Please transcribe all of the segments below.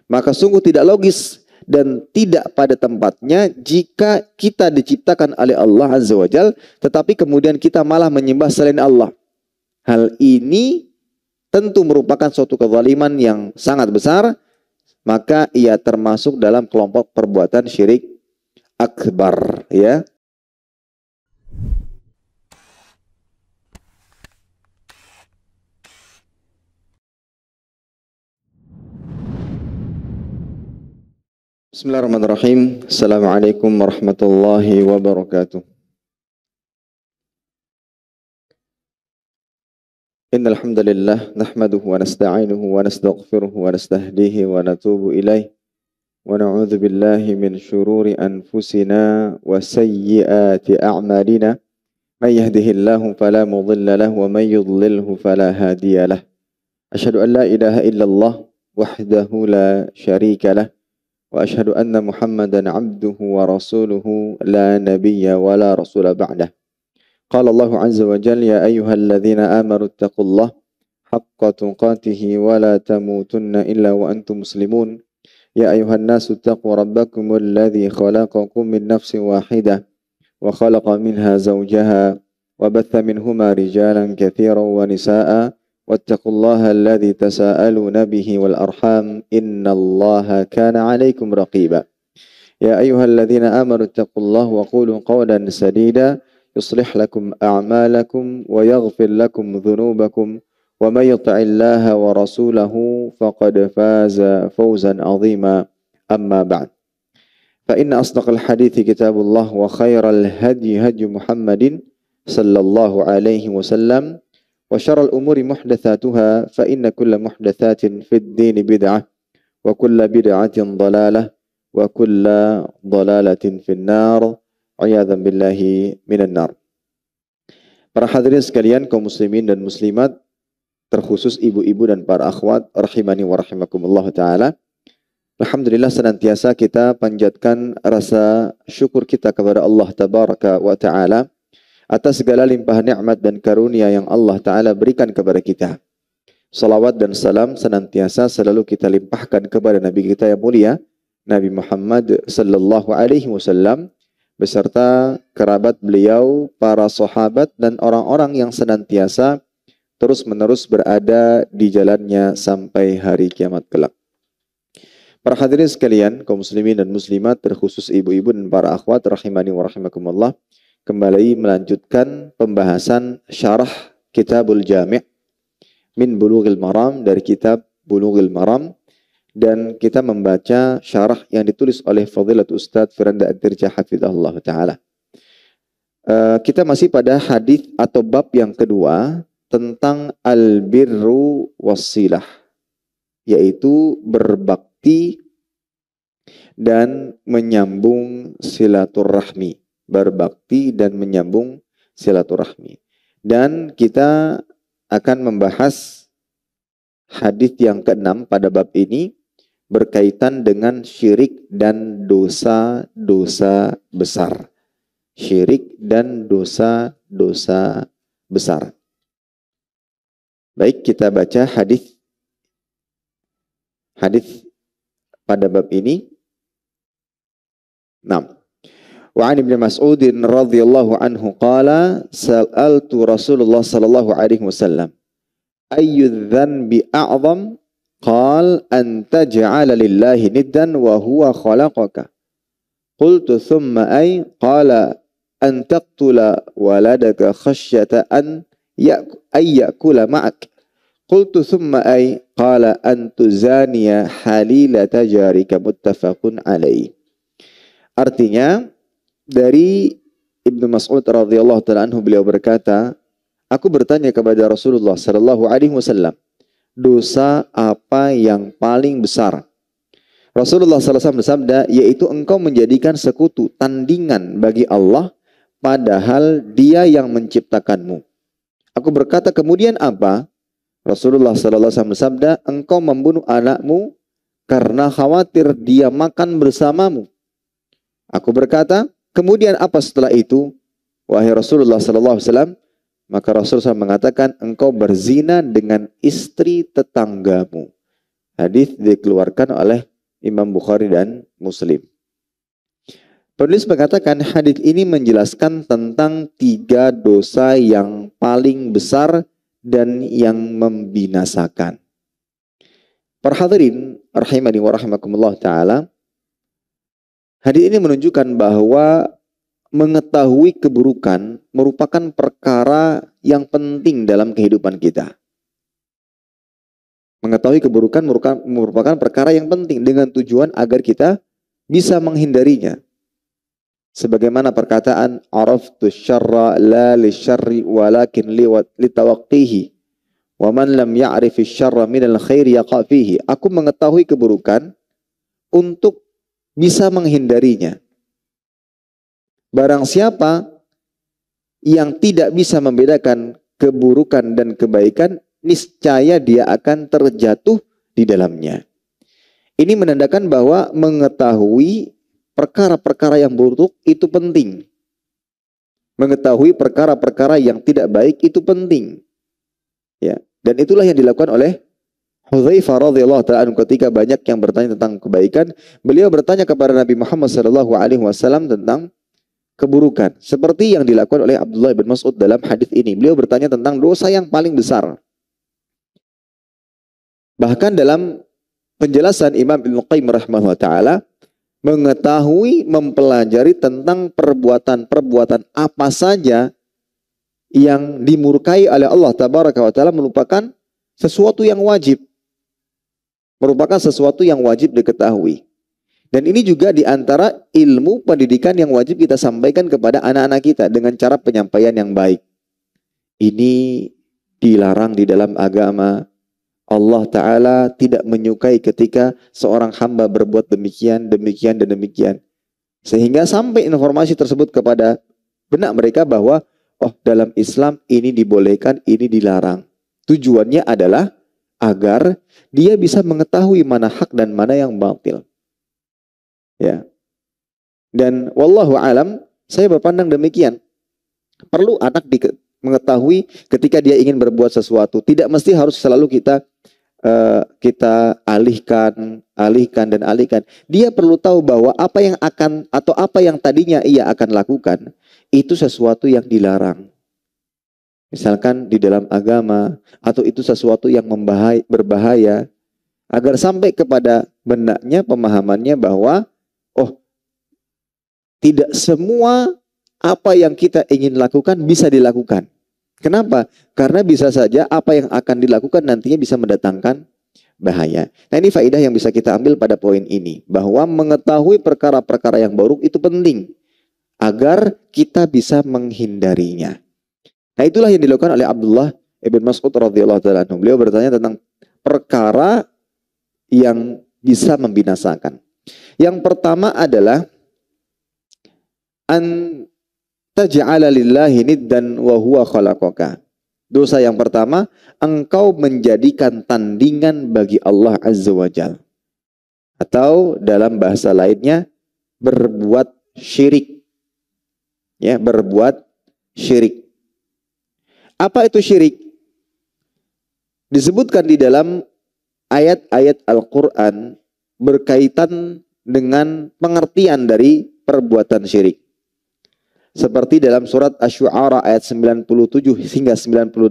Maka sungguh tidak logis dan tidak pada tempatnya jika kita diciptakan oleh Allah Azza wa Jalla, tetapi kemudian kita malah menyembah selain Allah. Hal ini tentu merupakan suatu kezaliman yang sangat besar, maka ia termasuk dalam kelompok perbuatan syirik akbar, ya. Bismillahirrahmanirrahim. Assalamualaikum warahmatullahi wabarakatuh. Innal hamdalillah nahmaduhu wa nasta'inuhu wa nastaghfiruhu wa nastahdihi wa natubu ilaih wa na'udzu billahi min shururi anfusina wa sayyiati a'malina may yahdihillahu fala mudilla lahu wa may yudlilhu fala hadiya lahu. Asyhadu an la ilaha illallah wahdahu la syarika lah wa asyhadu anna Muhammadan 'abduhu wa rasuluhu la nabiyya wa la rasula ba'dah. Qala Allah 'azza wa jalla ya ayyuhalladzina amanu taqullaha haqqa tuqatih wa la tamutunna illa wa antum muslimun. Ya ayyuhan nasu taqu rabbakumul ladzi khalaqakum min nafsin wahidah wa khalaqa minha zawjaha wa batha minhuma rijalan katsiran wa nisaa'a wattaqullaha alladzi tasaaluna bihi wal arham innallaha kana 'alaikum raqiba. Ya ayyuhalladzina amanu taqullaha wa qulu qawlan sadida يصلح لكم أعمالكم ويغفر لكم ذنوبكم ومن يطع الله ورسوله فقد فاز فوزا عظيما أما بعد فإن أصدق الحديث كتاب الله وخير الهدي هدي محمد صلى الله عليه وسلم وشر الأمور محدثاتها فإن كل محدثات في الدين بدعة وكل بدعة ضلالة وكل ضلالة في النار. A'yadzan billahi minan nar. Para hadirin sekalian, kaum muslimin dan muslimat, terkhusus ibu-ibu dan para akhwat rahimani wa rahimakumullah taala. Alhamdulillah senantiasa kita panjatkan rasa syukur kita kepada Allah tabaraka wa taala atas segala limpahan nikmat dan karunia yang Allah taala berikan kepada kita. Salawat dan salam senantiasa selalu kita limpahkan kepada nabi kita yang mulia, Nabi Muhammad sallallahu alaihi wasallam, beserta kerabat beliau, para sahabat, dan orang-orang yang senantiasa terus-menerus berada di jalannya sampai hari kiamat kelak. Para hadirin sekalian, kaum muslimin dan muslimat, terkhusus ibu-ibu dan para akhwat rahimani wa rahimakumullah, kembali melanjutkan pembahasan syarah Kitabul Jami' min Bulughil Maram, dari kitab Bulughil Maram. Dan kita membaca syarah yang ditulis oleh Fadilat Ustadz Firanda Ad-Dirjah hafizahullah ta'ala. Kita masih pada hadis atau bab yang kedua tentang al-birru wassilah, yaitu berbakti dan menyambung silaturahmi. Berbakti dan menyambung silaturahmi. Dan kita akan membahas hadis yang ke-6 pada bab ini, berkaitan dengan syirik dan dosa-dosa besar. Syirik dan dosa-dosa besar. Baik, kita baca hadis pada bab ini. 6. Wa 'an Ibnu Mas'ud radhiyallahu anhu qala sa'altu Rasulullah sallallahu alaihi wasallam ayyu dzanbi a'zam qal an taj'ala lillahi niddan wa huwa khalaqaka qultu thumma ay qala an taqtula waladaka khashyata an ya'kula ma'ak qultu thumma ay qala an tuzaniya halilata jarika muttafaqun alaih. Artinya, dari Ibnu Mas'ud radhiyallahu ta'ala anhu, beliau berkata, aku bertanya kepada Rasulullah sallallahu alaihi wasallam, dosa apa yang paling besar? Rasulullah sallallahu alaihi wasallam bersabda, yaitu engkau menjadikan sekutu, tandingan bagi Allah, padahal Dia yang menciptakanmu. Aku berkata, kemudian apa? Rasulullah sallallahu alaihi wasallam bersabda, engkau membunuh anakmu karena khawatir dia makan bersamamu. Aku berkata, kemudian apa setelah itu? Wahai Rasulullah sallallahu alaihi wasallam, maka Rasulullah mengatakan, engkau berzina dengan istri tetanggamu. Hadis dikeluarkan oleh Imam Bukhari dan Muslim. Penulis mengatakan hadits ini menjelaskan tentang 3 dosa yang paling besar dan yang membinasakan. Para hadirin rahimani wa rahimakumullah taala, hadits ini menunjukkan bahwa mengetahui keburukan merupakan perkara yang penting dalam kehidupan kita. Mengetahui keburukan merupakan perkara yang penting dengan tujuan agar kita bisa menghindarinya. Sebagaimana perkataan araftu syarra la lisyarri walakin litawaqqihi wa man lam ya'rif syarra minal khairi yaqa fihi. Aku mengetahui keburukan untuk bisa menghindarinya. Barang siapa yang tidak bisa membedakan keburukan dan kebaikan, niscaya dia akan terjatuh di dalamnya. Ini menandakan bahwa mengetahui perkara-perkara yang buruk itu penting. Mengetahui perkara-perkara yang tidak baik itu penting. Ya, dan itulah yang dilakukan oleh Hudzaifah radhiyallahu ta'ala anhu ketika banyak yang bertanya tentang kebaikan, beliau bertanya kepada Nabi Muhammad sallallahu alaihi wasallam tentang keburukan, seperti yang dilakukan oleh Abdullah bin Mas'ud dalam hadis ini. Beliau bertanya tentang dosa yang paling besar. Bahkan dalam penjelasan Imam Ibnu Qayyim rahimahullah taala, mengetahui, mempelajari tentang perbuatan-perbuatan apa saja yang dimurkai oleh Allah tabaraka wa taala merupakan sesuatu yang wajib. Merupakan sesuatu yang wajib diketahui. Dan ini juga diantara ilmu pendidikan yang wajib kita sampaikan kepada anak-anak kita dengan cara penyampaian yang baik. Ini dilarang di dalam agama. Allah Ta'ala tidak menyukai ketika seorang hamba berbuat demikian, demikian, dan demikian. Sehingga sampai informasi tersebut kepada benak mereka bahwa, oh dalam Islam ini dibolehkan, ini dilarang. Tujuannya adalah agar dia bisa mengetahui mana hak dan mana yang batil. Ya. Dan wallahu alam, saya berpandang demikian. Perlu anak mengetahui ketika dia ingin berbuat sesuatu. Tidak mesti harus selalu kita alihkan. Dia perlu tahu bahwa apa yang akan atau apa yang tadinya ia akan lakukan itu sesuatu yang dilarang. Misalkan di dalam agama atau itu sesuatu yang berbahaya, agar sampai kepada benaknya pemahamannya bahwa oh tidak semua apa yang kita ingin lakukan bisa dilakukan. Kenapa? Karena bisa saja apa yang akan dilakukan nantinya bisa mendatangkan bahaya. Nah ini faedah yang bisa kita ambil pada poin ini. Bahwa mengetahui perkara-perkara yang buruk itu penting. Agar kita bisa menghindarinya. Nah itulah yang dilakukan oleh Abdullah ibn Mas'ud radhiyallahu ta'ala anhu. Beliau bertanya tentang perkara yang bisa membinasakan. Yang pertama adalah taj'ala lillahi niddan wa huwa khalaqaka. Dosa yang pertama, engkau menjadikan tandingan bagi Allah Azza wa Jalla. Atau dalam bahasa lainnya, berbuat syirik. Ya, berbuat syirik. Apa itu syirik? Disebutkan di dalam ayat-ayat Al-Quran berkaitan dengan pengertian dari perbuatan syirik. Seperti dalam surat Asy-Syu'ara ayat 97 hingga 98.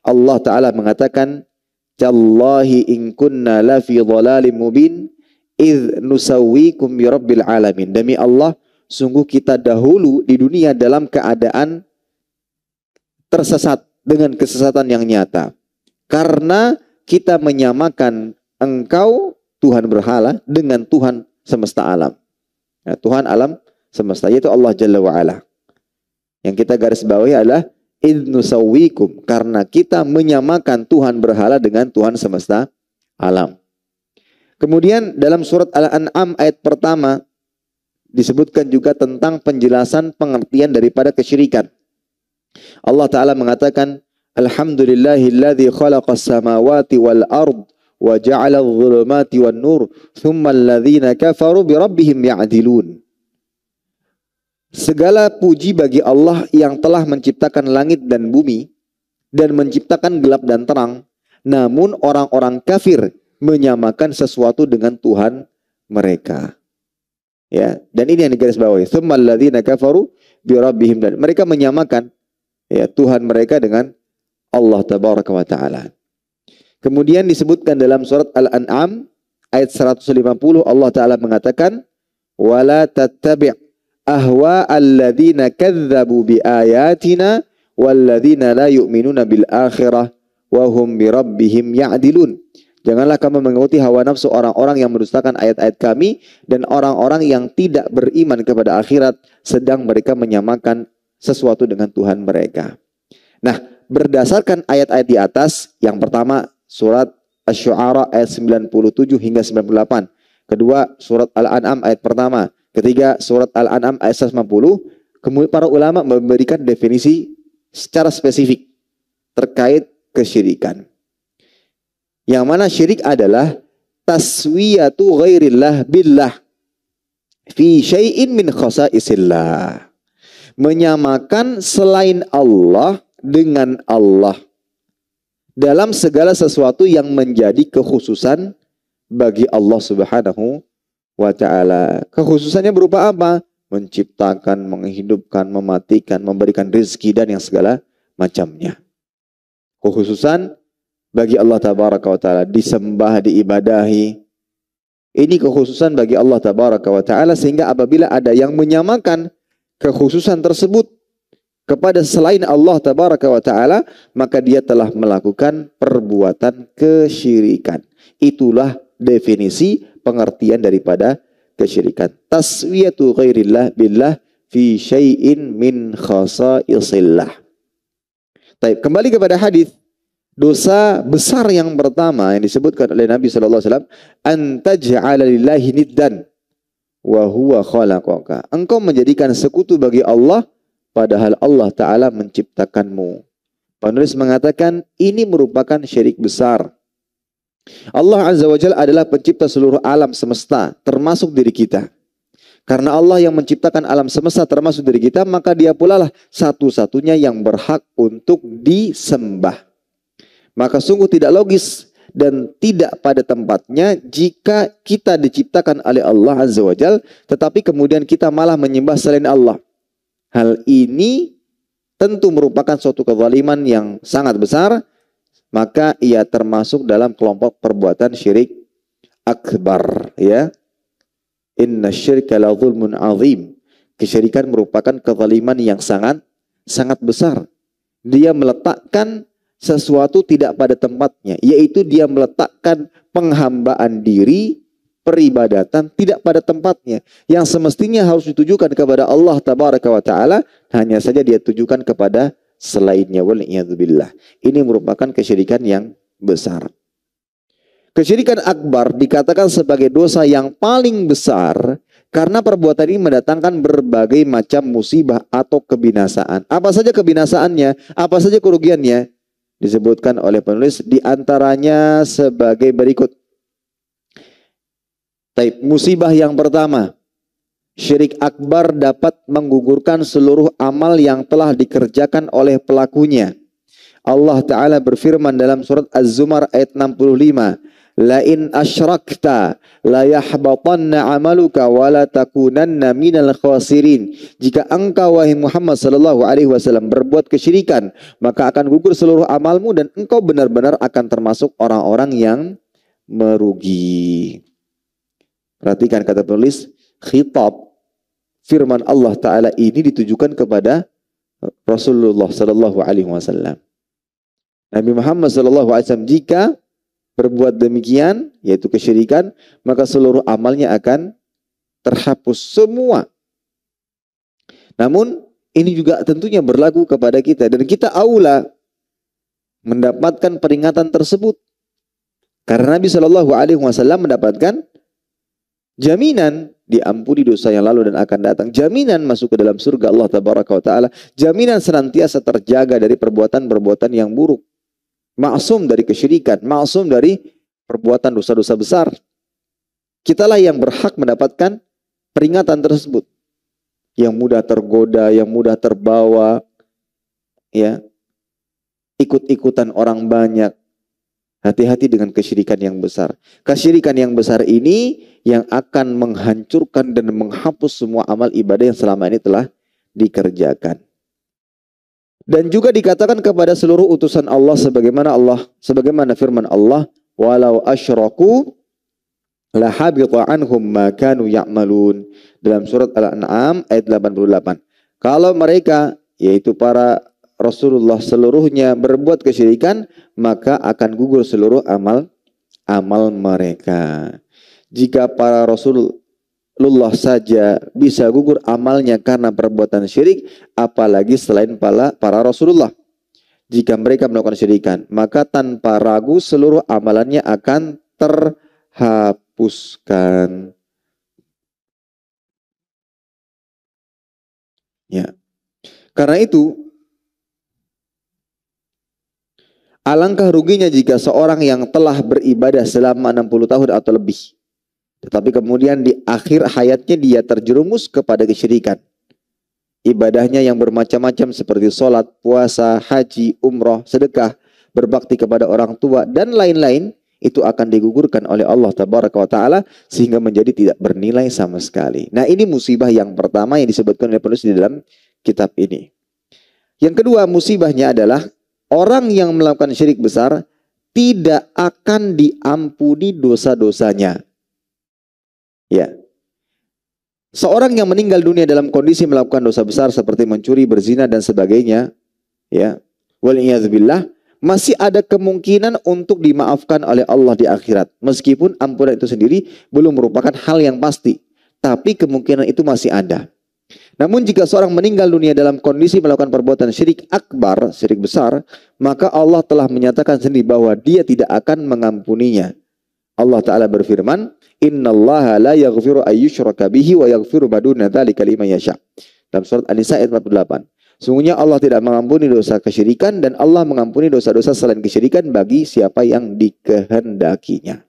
Allah Ta'ala mengatakan, Tallahi in kunna lafi dhalalim mubin idh nusawwikum bi rabbil alamin. Demi Allah, sungguh kita dahulu di dunia dalam keadaan tersesat dengan kesesatan yang nyata. Karena kita menyamakan engkau, Tuhan berhala, dengan Tuhan semesta alam. Ya, Tuhan alam semesta, yaitu Allah Jalla wa'ala. Yang kita garis bawahi adalah idnusawwikum, karena kita menyamakan Tuhan berhala dengan Tuhan semesta alam. Kemudian dalam surat Al-An'am ayat pertama disebutkan juga tentang penjelasan pengertian daripada kesyirikan. Allah Ta'ala mengatakan, Alhamdulillahilladzi khalaqas samawati wal ard wa ja'ala adh-dhulumati wan nur thumma alladhina kafaru bi rabbihim ya'dilun. Segala puji bagi Allah yang telah menciptakan langit dan bumi dan menciptakan gelap dan terang. Namun orang-orang kafir menyamakan sesuatu dengan Tuhan mereka. Ya, dan ini yang digarisbawahi. Tsummal ladzina kafaru bi rabbihim, dan mereka menyamakan ya Tuhan mereka dengan Allah tabaraka wa taala. Kemudian disebutkan dalam surat Al-An'am ayat 150, Allah taala mengatakan wala tattabi' ahwa alladzina kadzdzabu bi ayatina walladzina la yu'minuna bil akhirah wa hum bi rabbihim ya'dilun. Janganlah kamu mengikuti hawa nafsu orang-orang yang mendustakan ayat-ayat kami dan orang-orang yang tidak beriman kepada akhirat sedang mereka menyamakan sesuatu dengan Tuhan mereka. Nah, berdasarkan ayat-ayat di atas, yang pertama surat Asy-Syu'ara ayat 97 hingga 98. Kedua, surat Al-An'am ayat pertama. Ketiga, surat Al-An'am ayat 150. Kemudian para ulama memberikan definisi secara spesifik terkait kesyirikan. Yang mana syirik adalah taswiyatu ghairillah billah fi syai'in min khasaisillah. Menyamakan selain Allah dengan Allah dalam segala sesuatu yang menjadi kekhususan bagi Allah Subhanahu wa ta'ala. Kekhususannya berupa apa? Menciptakan, menghidupkan, mematikan, memberikan rezeki dan yang segala macamnya. Kekhususan bagi Allah tabaraka wa ta'ala, disembah, diibadahi. Ini kekhususan bagi Allah tabaraka wa ta'ala, sehingga apabila ada yang menyamakan kekhususan tersebut kepada selain Allah tabaraka wa ta'ala, maka dia telah melakukan perbuatan kesyirikan. Itulah definisi pengertian daripada kesyirikan. Taswiyatu ghairillah billah fi syai'in min khasaisillah. Baik, kembali kepada hadis. Dosa besar yang pertama yang disebutkan oleh Nabi sallallahu alaihi wasallam, antaj'ala lillahi niddan wa huwa khalaqaka. Engkau menjadikan sekutu bagi Allah padahal Allah taala menciptakanmu. Penulis mengatakan ini merupakan syirik besar. Allah azza wa jalla adalah pencipta seluruh alam semesta termasuk diri kita. Karena Allah yang menciptakan alam semesta termasuk diri kita, maka dia pula lah satu-satunya yang berhak untuk disembah. Maka sungguh tidak logis dan tidak pada tempatnya jika kita diciptakan oleh Allah Azza wa Jalla, tetapi kemudian kita malah menyembah selain Allah. Hal ini tentu merupakan suatu kezaliman yang sangat besar, maka ia termasuk dalam kelompok perbuatan syirik akbar. Ya, inna syirka la zulmun azim. Kesyirikan merupakan kezaliman yang sangat besar. Dia meletakkan sesuatu tidak pada tempatnya, yaitu dia meletakkan penghambaan diri, peribadatan tidak pada tempatnya, yang semestinya harus ditujukan kepada Allah tabaraka wa ta'ala, hanya saja dia tujukan kepada selainnya. Wal'iyadzubillah. Ini merupakan kesyirikan yang besar. Kesyirikan akbar dikatakan sebagai dosa yang paling besar karena perbuatan ini mendatangkan berbagai macam musibah atau kebinasaan. Apa saja kebinasaannya? Apa saja kerugiannya? Disebutkan oleh penulis diantaranya sebagai berikut. Musibah yang pertama, syirik akbar dapat menggugurkan seluruh amal yang telah dikerjakan oleh pelakunya. Allah Ta'ala berfirman dalam surat Az-Zumar ayat 65, la in asyrakta la yahbatanna amaluka wa la takunanna minal khasirin. Jika engkau wahai Muhammad sallallahu alaihi wasallam berbuat kesyirikan, maka akan gugur seluruh amalmu dan engkau benar-benar akan termasuk orang-orang yang merugi. Perhatikan kata penulis, khitab firman Allah Ta'ala ini ditujukan kepada Rasulullah sallallahu alaihi wasallam. Nabi Muhammad sallallahu alaihi wasallam jika berbuat demikian, yaitu kesyirikan, maka seluruh amalnya akan terhapus semua. Namun ini juga tentunya berlaku kepada kita, dan kita aula mendapatkan peringatan tersebut karena Nabi Shallallahu Alaihi Wasallam mendapatkan jaminan diampuni dosa yang lalu dan akan datang, jaminan masuk ke dalam surga Allah Tabaraka wa Taala, jaminan senantiasa terjaga dari perbuatan-perbuatan yang buruk, maksum dari kesyirikan, maksum dari perbuatan dosa-dosa besar. Kitalah yang berhak mendapatkan peringatan tersebut. Yang mudah tergoda, yang mudah terbawa, ya, ikut-ikutan orang banyak, Hati-hati dengan kesyirikan yang besar. Kesyirikan yang besar ini yang akan menghancurkan dan menghapus semua amal ibadah yang selama ini telah dikerjakan. Dan juga dikatakan kepada seluruh utusan Allah sebagaimana firman Allah, walau asyraku la habita anhum ma kanu ya'malun, dalam surat Al-An'am ayat 88. Kalau mereka, yaitu para Rasulullah seluruhnya berbuat kesyirikan, maka akan gugur seluruh amal mereka. Jika para Rasulullah saja bisa gugur amalnya karena perbuatan syirik, apalagi selain para Rasulullah. Jika mereka melakukan syirikan, maka tanpa ragu seluruh amalannya akan terhapuskan. Ya. Karena itu, alangkah ruginya jika seorang yang telah beribadah selama 60 tahun atau lebih, tetapi kemudian di akhir hayatnya dia terjerumus kepada kesyirikan. Ibadahnya yang bermacam-macam seperti sholat, puasa, haji, umroh, sedekah, berbakti kepada orang tua, dan lain-lain, itu akan digugurkan oleh Allah Tabaraka wa Ta'ala sehingga menjadi tidak bernilai sama sekali. Nah, ini musibah yang pertama yang disebutkan oleh penulis di dalam kitab ini. Yang kedua, musibahnya adalah orang yang melakukan syirik besar tidak akan diampuni dosa-dosanya. Ya. Seorang yang meninggal dunia dalam kondisi melakukan dosa besar seperti mencuri, berzina dan sebagainya, ya, waliyadzubillah, masih ada kemungkinan untuk dimaafkan oleh Allah di akhirat. Meskipun ampunan itu sendiri belum merupakan hal yang pasti, tapi kemungkinan itu masih ada. Namun jika seorang meninggal dunia dalam kondisi melakukan perbuatan syirik akbar, syirik besar, maka Allah telah menyatakan sendiri bahwa dia tidak akan mengampuninya. Allah Ta'ala berfirman, innallaha la yaghfiru ayyushraka bihi wa yaghfiru ma duna dzalika liman yasha. Dalam surat An-Nisa ayat 48. Sungguhnya Allah tidak mengampuni dosa kesyirikan dan Allah mengampuni dosa-dosa selain kesyirikan bagi siapa yang dikehendakinya.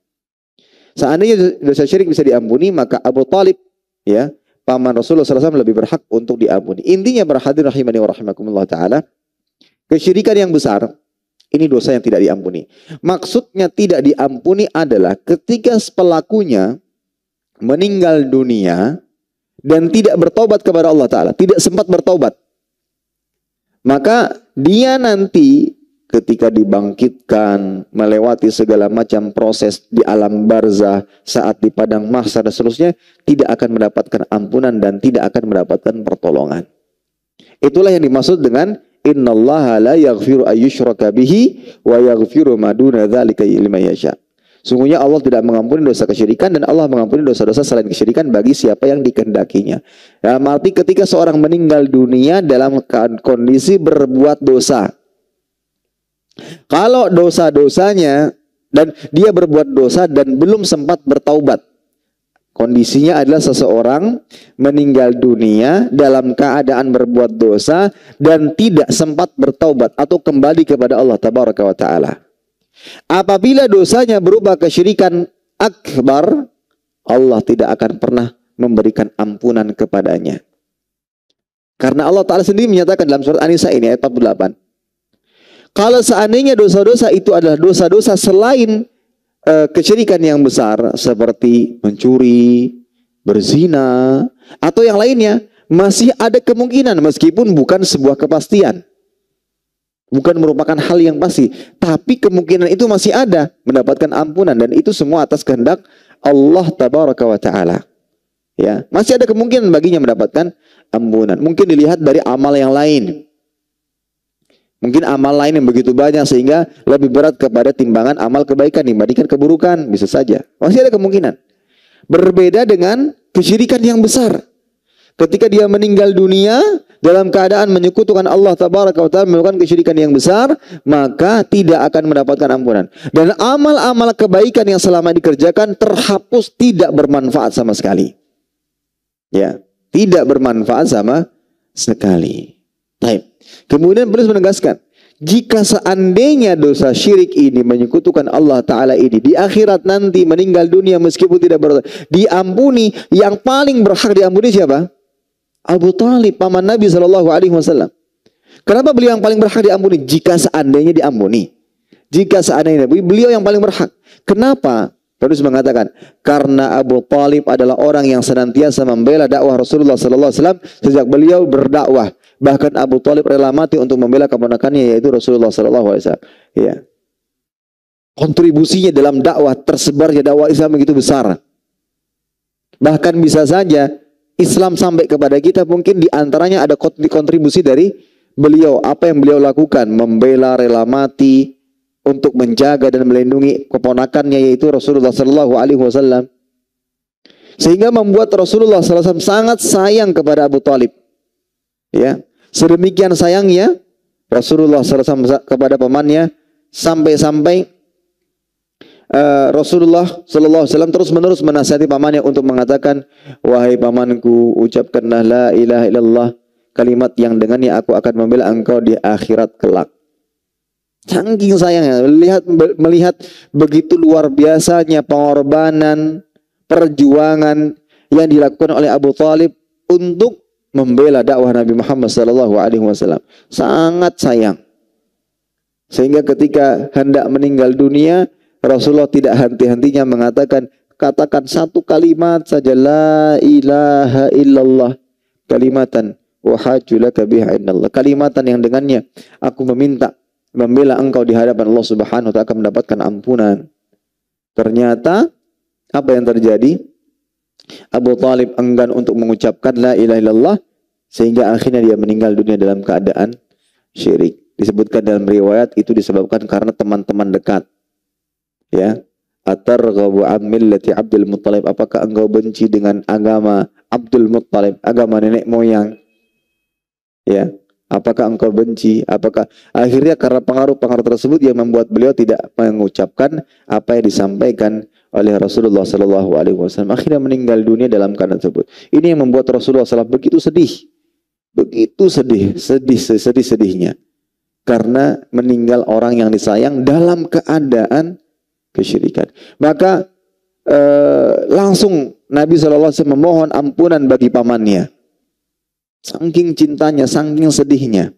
Seandainya dosa syirik bisa diampuni, maka Abu Talib, ya, paman Rasulullah SAW, lebih berhak untuk diampuni. Intinya para hadirin rahimani wa rahimakumullah ta'ala, kesyirikan yang besar ini dosa yang tidak diampuni. Maksudnya tidak diampuni adalah ketika pelakunya meninggal dunia dan tidak bertobat kepada Allah Ta'ala, tidak sempat bertobat, maka dia nanti ketika dibangkitkan, melewati segala macam proses di alam barzah, saat di padang mahsyar dan seterusnya, tidak akan mendapatkan ampunan dan tidak akan mendapatkan pertolongan. Itulah yang dimaksud dengan innallaha la yaghfiru ayyushraka bihi wa yaghfiru ma duna dzalika liman yasha. Sungguhnya Allah tidak mengampuni dosa kesyirikan dan Allah mengampuni dosa-dosa selain kesyirikan bagi siapa yang dikehendakinya. Dalam arti ketika seorang meninggal dunia dalam kondisi berbuat dosa. Kalau dosa-dosanya dan dia berbuat dosa dan belum sempat bertaubat. Kondisinya adalah seseorang meninggal dunia dalam keadaan berbuat dosa dan tidak sempat bertaubat atau kembali kepada Allah Tabaraka wa Ta'ala. Apabila dosanya berubah kesyirikan akbar, Allah tidak akan pernah memberikan ampunan kepadanya. Karena Allah Ta'ala sendiri menyatakan dalam surat An-Nisa ini ayat 48. Kalau seandainya dosa-dosa itu adalah dosa-dosa selain kesyirikan yang besar seperti mencuri, berzina, atau yang lainnya, masih ada kemungkinan meskipun bukan sebuah kepastian. Bukan merupakan hal yang pasti, tapi kemungkinan itu masih ada mendapatkan ampunan dan itu semua atas kehendak Allah Tabaraka wa Ta'ala. Ya, masih ada kemungkinan baginya mendapatkan ampunan. Mungkin dilihat dari amal yang lain. Mungkin amal lain yang begitu banyak sehingga lebih berat kepada timbangan amal kebaikan dibandingkan keburukan. Bisa saja. Masih ada kemungkinan. Berbeda dengan kesyirikan yang besar. Ketika dia meninggal dunia dalam keadaan menyekutukan Allah Tabaraka wa Ta'ala, melakukan kesyirikan yang besar, maka tidak akan mendapatkan ampunan. Dan amal-amal kebaikan yang selama dikerjakan terhapus, tidak bermanfaat sama sekali. Ya, tidak bermanfaat sama sekali. Baik. Kemudian beliau menegaskan, jika seandainya dosa syirik ini menyekutukan Allah Ta'ala ini di akhirat nanti meninggal dunia meskipun tidak diampuni, yang paling berhak diampuni siapa? Abu Talib, paman Nabi SAW. Kenapa beliau yang paling berhak diampuni? Jika seandainya diampuni. Jika seandainya beliau yang paling berhak. Kenapa? Penulis mengatakan karena Abu Talib adalah orang yang senantiasa membela dakwah Rasulullah sallallahu alaihi wasallam sejak beliau berdakwah. Bahkan Abu Talib rela mati untuk membela keponakannya yaitu Rasulullah sallallahu alaihi wasallam. Ya. Kontribusinya dalam dakwah tersebarnya dakwah Islam begitu besar. Bahkan bisa saja Islam sampai kepada kita mungkin di antaranya ada kontribusi dari beliau. Apa yang beliau lakukan? Membela, rela mati untuk menjaga dan melindungi keponakannya yaitu Rasulullah sallallahu alaihi wasallam. Sehingga membuat Rasulullah sallallahu alaihi wasallam sangat sayang kepada Abu Talib. Ya, sedemikian sayangnya Rasulullah sallallahu alaihi wasallam kepada pamannya sampai-sampai Rasulullah sallallahu alaihi wasallam terus-menerus menasihati pamannya untuk mengatakan, "Wahai pamanku, ucapkanlah la ilaha illallah, kalimat yang dengannya aku akan membela engkau di akhirat kelak." Saking sayangnya melihat begitu luar biasanya pengorbanan, perjuangan yang dilakukan oleh Abu Talib untuk membela dakwah Nabi Muhammad sallallahu alaihi wasallam. Sangat sayang. Sehingga ketika hendak meninggal dunia, Rasulullah tidak henti-hentinya mengatakan, katakan satu kalimat saja, la ilaha illallah, kalimatan wahaju laka biha indallah, kalimatan yang dengannya aku meminta membela engkau di hadapan Allah Subhanahu wa taala akan mendapatkan ampunan. Ternyata apa yang terjadi? Abu Talib enggan untuk mengucapkan la ilaha illallah sehingga akhirnya dia meninggal dunia dalam keadaan syirik. Disebutkan dalam riwayat itu disebabkan karena teman-teman dekat. Ya, atarghabu an millati Abdul Muttalib, apakah engkau benci dengan agama Abdul Muttalib, agama nenek moyang? Ya, apakah engkau benci? Apakah akhirnya karena pengaruh-pengaruh tersebut yang membuat beliau tidak mengucapkan apa yang disampaikan oleh Rasulullah sallallahu alaihi wasallam, akhirnya meninggal dunia dalam keadaan tersebut. Ini yang membuat Rasulullah SAW begitu sedih. Begitu sedih-sedihnya karena meninggal orang yang disayang dalam keadaan kesyirikan. Maka langsung Nabi SAW memohon ampunan bagi pamannya. Saking cintanya, saking sedihnya.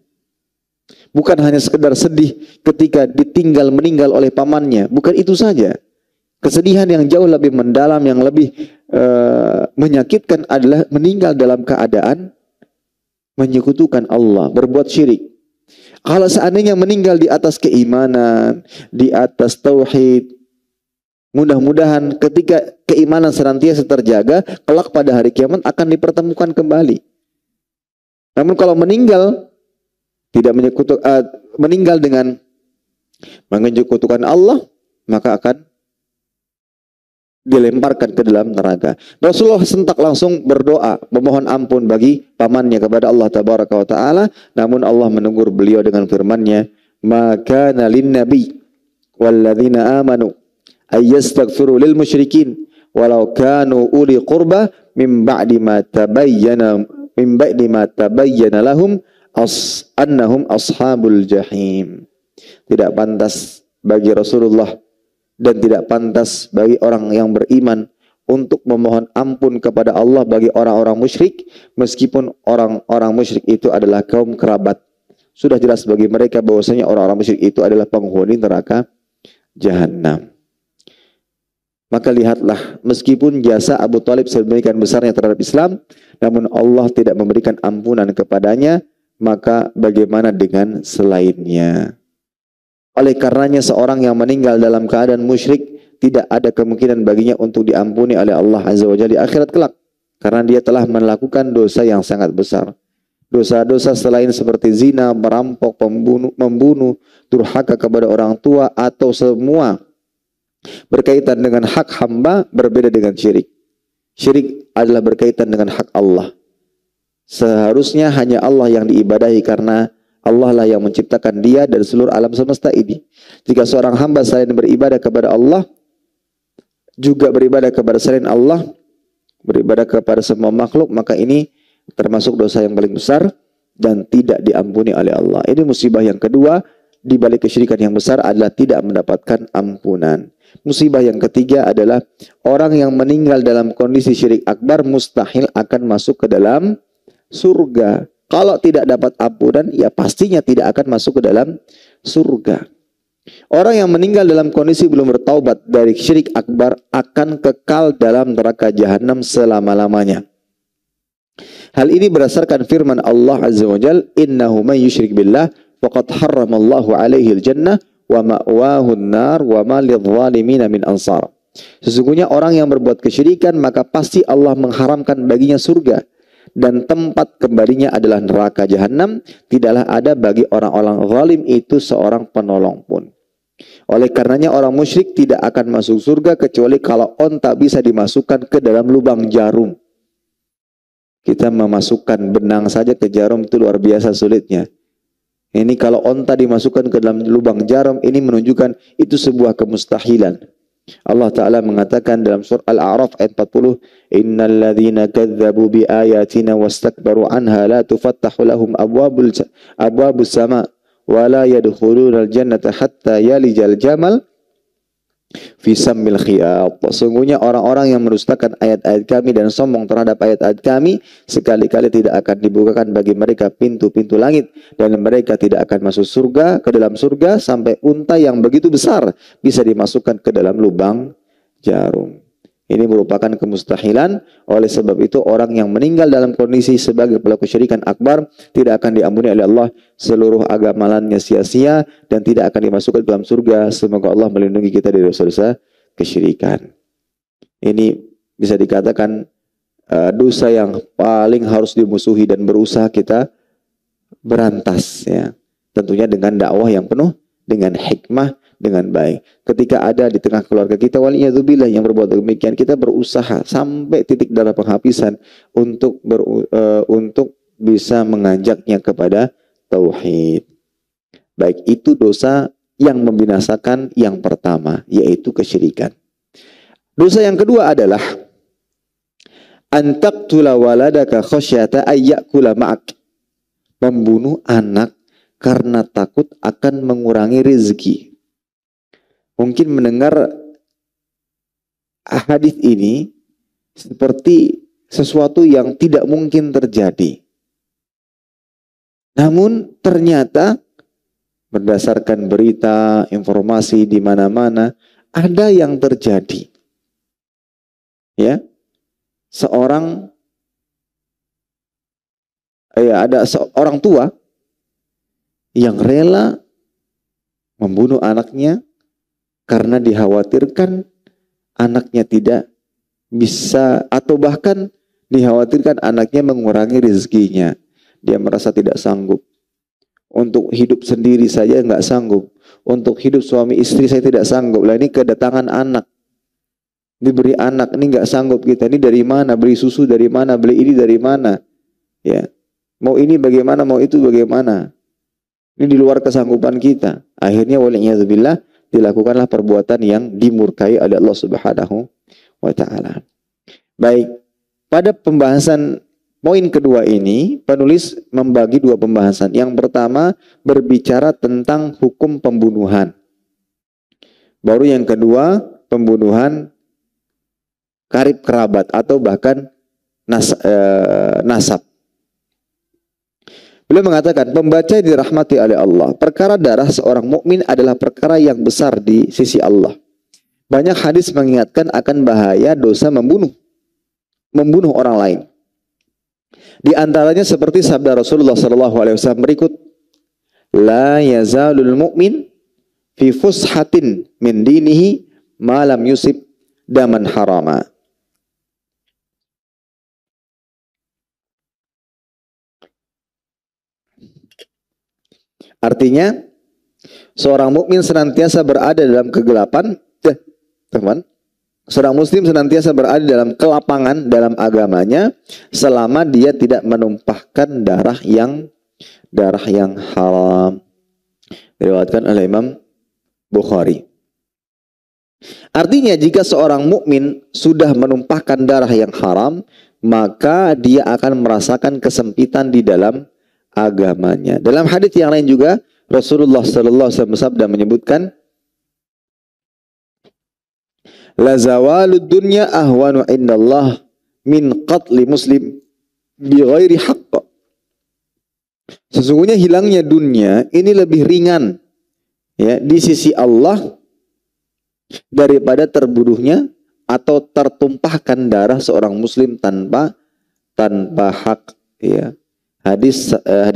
Bukan hanya sekedar sedih ketika ditinggal meninggal oleh pamannya. Bukan itu saja. Kesedihan yang jauh lebih mendalam, yang lebih menyakitkan adalah meninggal dalam keadaan menyekutukan Allah, berbuat syirik. Kalau seandainya meninggal di atas keimanan, di atas tauhid, mudah-mudahan ketika keimanan senantiasa terjaga, kelak pada hari kiamat akan dipertemukan kembali. Namun kalau meninggal tidak meninggal dengan menyekutukan Allah, maka akan dilemparkan ke dalam neraka. Rasulullah sentak langsung berdoa memohon ampun bagi pamannya kepada Allah tabaraka wa taala, namun Allah menegur beliau dengan firman-Nya, "Maka lin nabi walladzina amanu ayyastaghfiru lil musyrikin walau kanu uli qurba min ba'di ma tabayyana lahum annahum ashabul jahim." Tidak pantas bagi Rasulullah dan tidak pantas bagi orang yang beriman untuk memohon ampun kepada Allah bagi orang-orang musyrik, meskipun orang-orang musyrik itu adalah kaum kerabat. Sudah jelas bagi mereka bahwasanya orang-orang musyrik itu adalah penghuni neraka jahanam. Maka lihatlah, meskipun jasa Abu Talib sedemikian besarnya terhadap Islam, namun Allah tidak memberikan ampunan kepadanya, maka bagaimana dengan selainnya? Oleh karenanya seorang yang meninggal dalam keadaan musyrik tidak ada kemungkinan baginya untuk diampuni oleh Allah Azza wa Jalla di akhirat kelak, karena dia telah melakukan dosa yang sangat besar. Dosa-dosa selain seperti zina, merampok, membunuh, durhaka kepada orang tua, atau semua berkaitan dengan hak hamba berbeda dengan syirik. Syirik adalah berkaitan dengan hak Allah. Seharusnya hanya Allah yang diibadahi karena Allah lah yang menciptakan dia dan seluruh alam semesta ini. Jika seorang hamba selain beribadah kepada Allah, juga beribadah kepada selain Allah, beribadah kepada semua makhluk, maka ini termasuk dosa yang paling besar dan tidak diampuni oleh Allah. Ini musibah yang kedua di balik kesyirikan yang besar adalah tidak mendapatkan ampunan. Musibah yang ketiga adalah orang yang meninggal dalam kondisi syirik akbar mustahil akan masuk ke dalam surga. Kalau tidak dapat ampunan, ya pastinya tidak akan masuk ke dalam surga. Orang yang meninggal dalam kondisi belum bertaubat dari syirik akbar akan kekal dalam neraka jahanam selama-lamanya. Hal ini berdasarkan firman Allah Azza wa Jalla, "Innahu may yusyrik billah faqad harramallahu alaihi al-jannah wa ma'wahu an-nar wa ma lidh-dhalimin min ansar." Sesungguhnya orang yang berbuat kesyirikan maka pasti Allah mengharamkan baginya surga dan tempat kembalinya adalah neraka jahanam. Tidaklah ada bagi orang-orang zalim itu seorang penolong pun. Oleh karenanya orang musyrik tidak akan masuk surga kecuali kalau onta bisa dimasukkan ke dalam lubang jarum. Kita memasukkan benang saja ke jarum itu luar biasa sulitnya. Ini kalau onta dimasukkan ke dalam lubang jarum, ini menunjukkan itu sebuah kemustahilan. Allah Ta'ala mengatakan dalam surah Al-A'raf ayat 40, "Innal ladzina kadzdzabu bi ayatina wastakbaru anha la tufattahu lahum abwabus sama wa la yadkhulunal jannata hatta yalijal jamal fi sammil khiyat." Sesungguhnya orang-orang yang mendustakan ayat-ayat kami dan sombong terhadap ayat-ayat kami, sekali-kali tidak akan dibukakan bagi mereka pintu-pintu langit, dan mereka tidak akan masuk surga, ke dalam surga, sampai unta yang begitu besar bisa dimasukkan ke dalam lubang jarum. Ini merupakan kemustahilan. Oleh sebab itu orang yang meninggal dalam kondisi sebagai pelaku syirikan akbar tidak akan diampuni oleh Allah. Seluruh agamalannya sia-sia dan tidak akan dimasukkan dalam surga. Semoga Allah melindungi kita dari dosa-dosa kesyirikan. Ini bisa dikatakan dosa yang paling harus dimusuhi dan berusaha kita berantas, ya. Tentunya dengan dakwah yang penuh dengan hikmah, dengan baik. Ketika ada di tengah keluarga kita, waliyadzubillah, yang berbuat demikian, kita berusaha sampai titik darah penghabisan untuk bisa mengajaknya kepada tauhid. Baik, itu dosa yang membinasakan yang pertama, yaitu kesyirikan. Dosa yang kedua adalah antaqtula waladaka khasyata ayyakula ma'ak. Membunuh anak karena takut akan mengurangi rezeki. Mungkin mendengar hadis ini seperti sesuatu yang tidak mungkin terjadi. Namun ternyata berdasarkan berita, informasi di mana-mana, ada yang terjadi. Ya. Ada seorang tua yang rela membunuh anaknya karena dikhawatirkan anaknya tidak bisa, atau bahkan dikhawatirkan anaknya mengurangi rezekinya. Dia merasa tidak sanggup. Untuk hidup sendiri saja nggak sanggup. Untuk hidup suami istri saya tidak sanggup. Lah ini kedatangan anak. Diberi anak, ini nggak sanggup kita. Ini dari mana? Beli susu dari mana? Beli ini dari mana? Ya. Mau ini bagaimana? Mau itu bagaimana? Ini di luar kesanggupan kita. Akhirnya waliyadzubillah dilakukanlah perbuatan yang dimurkai oleh Allah Subhanahu wa Ta'ala. Baik, pada pembahasan poin kedua ini, penulis membagi dua pembahasan. Yang pertama berbicara tentang hukum pembunuhan. Baru yang kedua, pembunuhan karib kerabat atau bahkan nasab. Beliau mengatakan, pembaca yang dirahmati oleh Allah, perkara darah seorang mukmin adalah perkara yang besar di sisi Allah. Banyak hadis mengingatkan akan bahaya dosa membunuh orang lain. Di antaranya seperti sabda Rasulullah SAW berikut, la yazalul mu'min fi fushatin min dinihi ma lam yusib daman harama. Artinya, seorang mukmin senantiasa berada dalam kegelapan, teman. Seorang muslim senantiasa berada dalam kelapangan dalam agamanya selama dia tidak menumpahkan darah yang haram. Diriwayatkan oleh Imam Bukhari. Artinya, jika seorang mukmin sudah menumpahkan darah yang haram, maka dia akan merasakan kesempitan di dalam agamanya. Dalam hadis yang lain juga Rasulullah sallallahu alaihi wasallam bersabda menyebutkan, la zawalud dunya ahwanu indallah min qatli muslim bi ghairi haqq. Sesungguhnya hilangnya dunia ini lebih ringan ya di sisi Allah daripada terbunuhnya atau tertumpahkan darah seorang muslim tanpa hak, ya. Hadis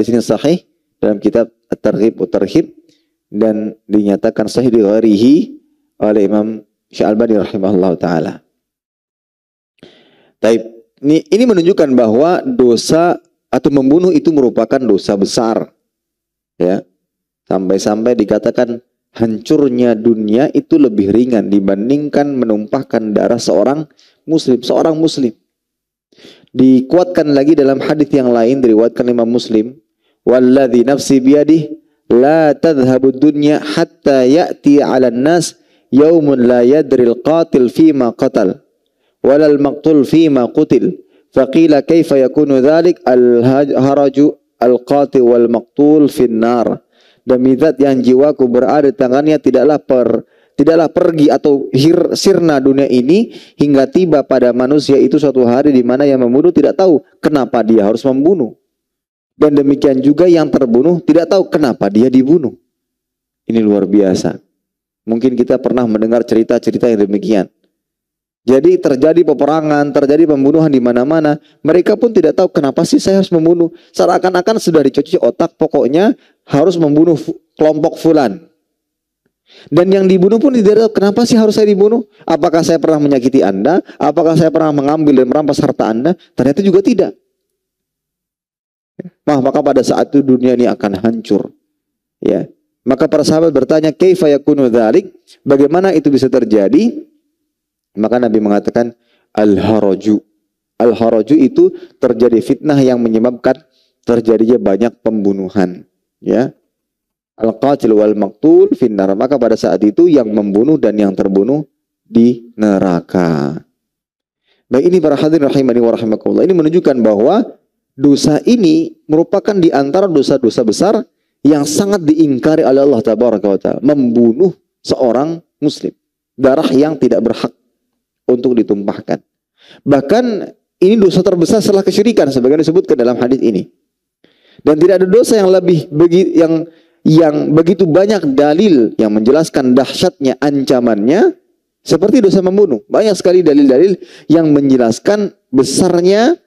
ini sahih dalam kitab At-Targhib wa Tarhib dan dinyatakan sahih di ghairihi oleh Imam Syalbani rahimahullah taala. Ini menunjukkan bahwa dosa atau membunuh itu merupakan dosa besar, ya. Sampai-sampai dikatakan hancurnya dunia itu lebih ringan dibandingkan menumpahkan darah seorang muslim. Dikuatkan lagi dalam hadis yang lain diriwayatkan Imam Muslim, walladzi nafsi biyadihi la tadhhabud dunya hatta ya'ti 'alan nas yaumun la yadril qatil fima qatal walal maqtul fima qutil faqila kaifa yakunu dhalik al-haraju al-qatil wal maqtul finnar. Demi zat yang jiwaku berada di tangannya tidaklah pergi atau sirna dunia ini hingga tiba pada manusia itu suatu hari di mana yang membunuh tidak tahu kenapa dia harus membunuh, dan demikian juga yang terbunuh tidak tahu kenapa dia dibunuh. Ini luar biasa. Mungkin kita pernah mendengar cerita-cerita yang demikian. Jadi terjadi peperangan, terjadi pembunuhan di mana-mana. Mereka pun tidak tahu kenapa sih saya harus membunuh. Seakan-akan sudah dicuci otak, pokoknya harus membunuh kelompok fulan. Dan yang dibunuh pun tidak tahu kenapa sih harus saya dibunuh. Apakah saya pernah menyakiti Anda? Apakah saya pernah mengambil dan merampas harta Anda? Ternyata juga tidak. Maka pada saat itu dunia ini akan hancur. Ya. Maka para sahabat bertanya, kaifa yakunu dzalik? Bagaimana itu bisa terjadi? Maka Nabi mengatakan al-haraju. Al-haraju itu terjadi fitnah yang menyebabkan terjadinya banyak pembunuhan, ya. Al-qatil wal maqtul finnar. Maka pada saat itu yang membunuh dan yang terbunuh di neraka. Baik, ini para hadirin rahimani wa rahimakumullah. Ini menunjukkan bahwa dosa ini merupakan di antara dosa-dosa besar yang sangat diingkari oleh Allah Tabaraka wa Ta'ala. Membunuh seorang muslim, darah yang tidak berhak untuk ditumpahkan. Bahkan ini dosa terbesar setelah kesyirikan sebagaimana disebutkan dalam hadis ini. Dan tidak ada dosa yang lebih yang begitu banyak dalil yang menjelaskan dahsyatnya ancamannya seperti dosa membunuh. Banyak sekali dalil-dalil yang menjelaskan besarnya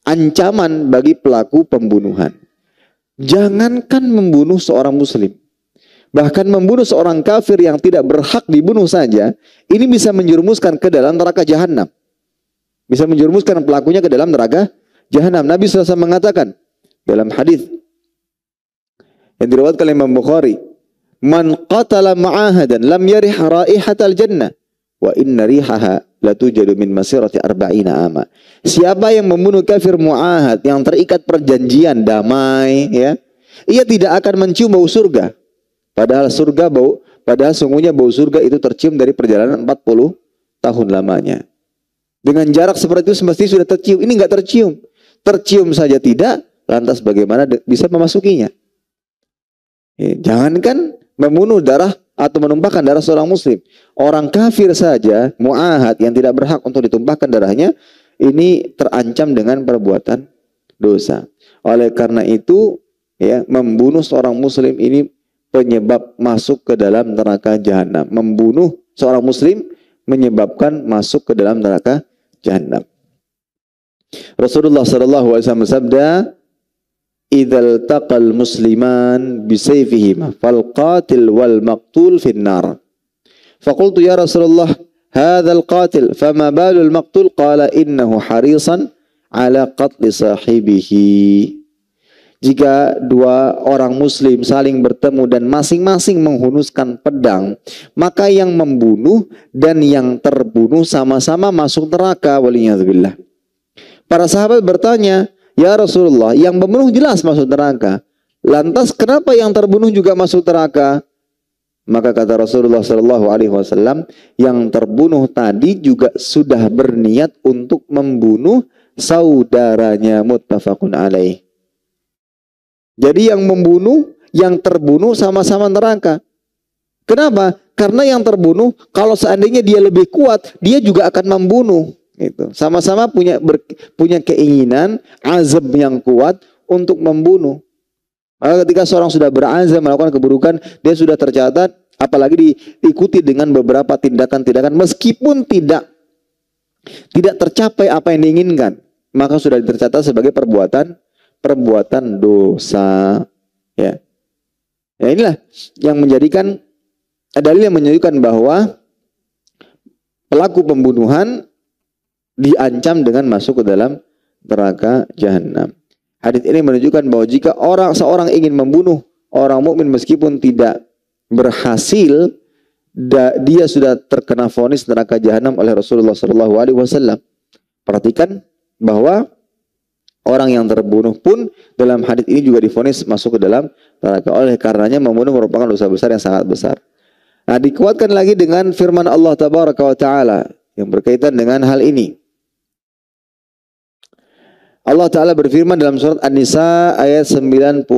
ancaman bagi pelaku pembunuhan. Jangankan membunuh seorang muslim, bahkan membunuh seorang kafir yang tidak berhak dibunuh saja, ini bisa menjerumuskan ke dalam neraka jahanam. Bisa menjerumuskan pelakunya ke dalam neraka jahanam. Nabi SAW mengatakan dalam hadis yang diriwayatkan oleh Imam Bukhari, "Man qatala ma'ahadan lam yarih raihatal jannah wa inna rihaha la tujadu min masirati arba'ina ama." Siapa yang membunuh kafir mu'ahad yang terikat perjanjian damai, ya, ia tidak akan mencium bau surga. Padahal sungguhnya bau surga itu tercium dari perjalanan 40 tahun lamanya. Dengan jarak seperti itu semestinya sudah tercium. Ini enggak tercium. Tercium saja tidak, lantas bagaimana bisa memasukinya? Jangankan membunuh darah atau menumpahkan darah seorang muslim. Orang kafir saja, mu'ahad yang tidak berhak untuk ditumpahkan darahnya, ini terancam dengan perbuatan dosa. Oleh karena itu, ya, membunuh seorang muslim ini penyebab masuk ke dalam neraka jahanam. Membunuh seorang muslim menyebabkan masuk ke dalam neraka jahanam. Rasulullah sallallahu alaihi wasallam bersabda, "Idzal taqal musliman bisayfihima fal qatil wal maqtul finnar." Faqultu ya Rasulullah, hadzal qatil fama balul maqtul? Qala innahu harisan ala qatli sahibihi. Jika dua orang muslim saling bertemu dan masing-masing menghunuskan pedang, maka yang membunuh dan yang terbunuh sama-sama masuk neraka. Waliyadzubillah. Para sahabat bertanya, ya Rasulullah, yang membunuh jelas masuk neraka. Lantas kenapa yang terbunuh juga masuk neraka? Maka kata Rasulullah SAW, yang terbunuh tadi juga sudah berniat untuk membunuh saudaranya, muttafaqun alaih. Jadi yang membunuh, yang terbunuh sama-sama neraka. Kenapa? Karena yang terbunuh, kalau seandainya dia lebih kuat, dia juga akan membunuh. Gitu. Sama-sama punya keinginan, azab yang kuat untuk membunuh. Maka ketika seorang sudah berazam melakukan keburukan, dia sudah tercatat, apalagi diikuti dengan beberapa tindakan-tindakan meskipun tidak tercapai apa yang diinginkan, maka sudah tercatat sebagai perbuatan dosa. Ya. Ya, inilah yang menjadikan dalil yang menunjukkan bahwa pelaku pembunuhan diancam dengan masuk ke dalam neraka jahanam. Hadis ini menunjukkan bahwa jika seorang ingin membunuh orang mukmin meskipun tidak berhasil, dia sudah terkena vonis neraka jahanam oleh Rasulullah SAW. Perhatikan bahwa orang yang terbunuh pun dalam hadis ini juga divonis masuk ke dalam neraka. Oleh karenanya membunuh merupakan dosa besar yang sangat besar. Nah, dikuatkan lagi dengan firman Allah Tabaraka wa Ta'ala yang berkaitan dengan hal ini. Allah Ta'ala berfirman dalam surat An-Nisa ayat 93.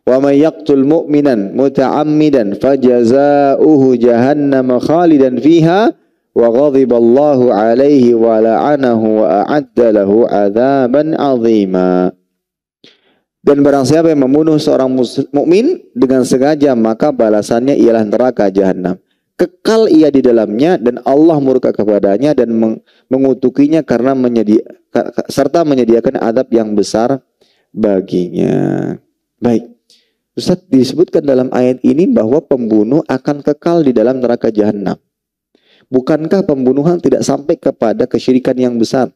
Wa may yaqtul mu'minan muta'ammidan fajaza'uhu jahannam khalidan fiha wa ghadiballahu alaihi wa la'anahu wa a'adda lahu 'adzaban 'azima. Dan barang siapa yang membunuh seorang mukmin dengan sengaja, maka balasannya ialah neraka jahanam. Kekal ia di dalamnya dan Allah murka kepadanya dan mengutukinya karena serta menyediakan adab yang besar baginya. Baik. Ustaz, disebutkan dalam ayat ini bahwa pembunuh akan kekal di dalam neraka jahanam. Bukankah pembunuhan tidak sampai kepada kesyirikan yang besar?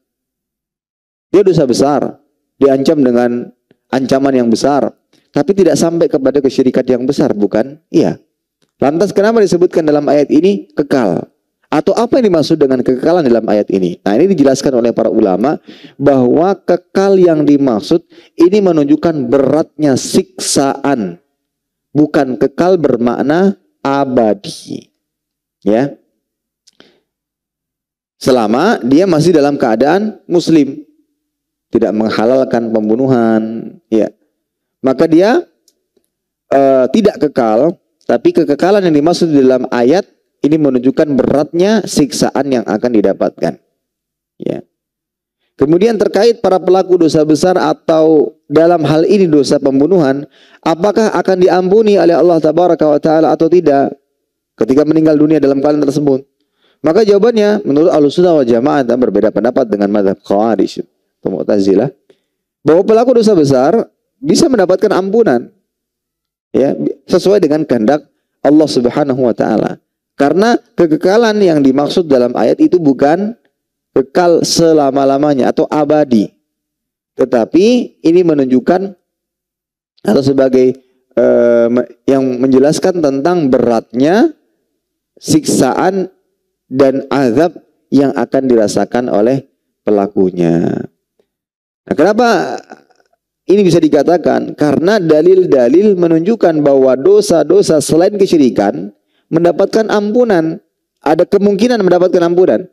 Dia dosa besar, diancam dengan ancaman yang besar, tapi tidak sampai kepada kesyirikan yang besar, bukan? Iya. Lantas kenapa disebutkan dalam ayat ini kekal? Atau apa yang dimaksud dengan kekekalan dalam ayat ini? Nah, ini dijelaskan oleh para ulama bahwa kekal yang dimaksud ini menunjukkan beratnya siksaan. Bukan kekal bermakna abadi. Ya. Selama dia masih dalam keadaan muslim, tidak menghalalkan pembunuhan, ya. Maka dia tidak kekal. Tapi kekekalan yang dimaksud di dalam ayat ini menunjukkan beratnya siksaan yang akan didapatkan. Ya. Kemudian terkait para pelaku dosa besar atau dalam hal ini dosa pembunuhan, apakah akan diampuni oleh Allah Tabaraka wa Ta'ala atau tidak ketika meninggal dunia dalam keadaan tersebut? Maka jawabannya menurut Ahlussunnah wal Jamaah berbeda pendapat dengan mazhab Khawarij atau Mu'tazilah, bahwa pelaku dosa besar bisa mendapatkan ampunan. Ya, sesuai dengan kehendak Allah Subhanahu wa Ta'ala. Karena kekekalan yang dimaksud dalam ayat itu bukan kekal selama-lamanya atau abadi. Tetapi ini menunjukkan atau sebagai yang menjelaskan tentang beratnya siksaan dan azab yang akan dirasakan oleh pelakunya. Nah, kenapa ini bisa dikatakan? Karena dalil-dalil menunjukkan bahwa dosa-dosa selain kesyirikan mendapatkan ampunan. Ada kemungkinan mendapatkan ampunan.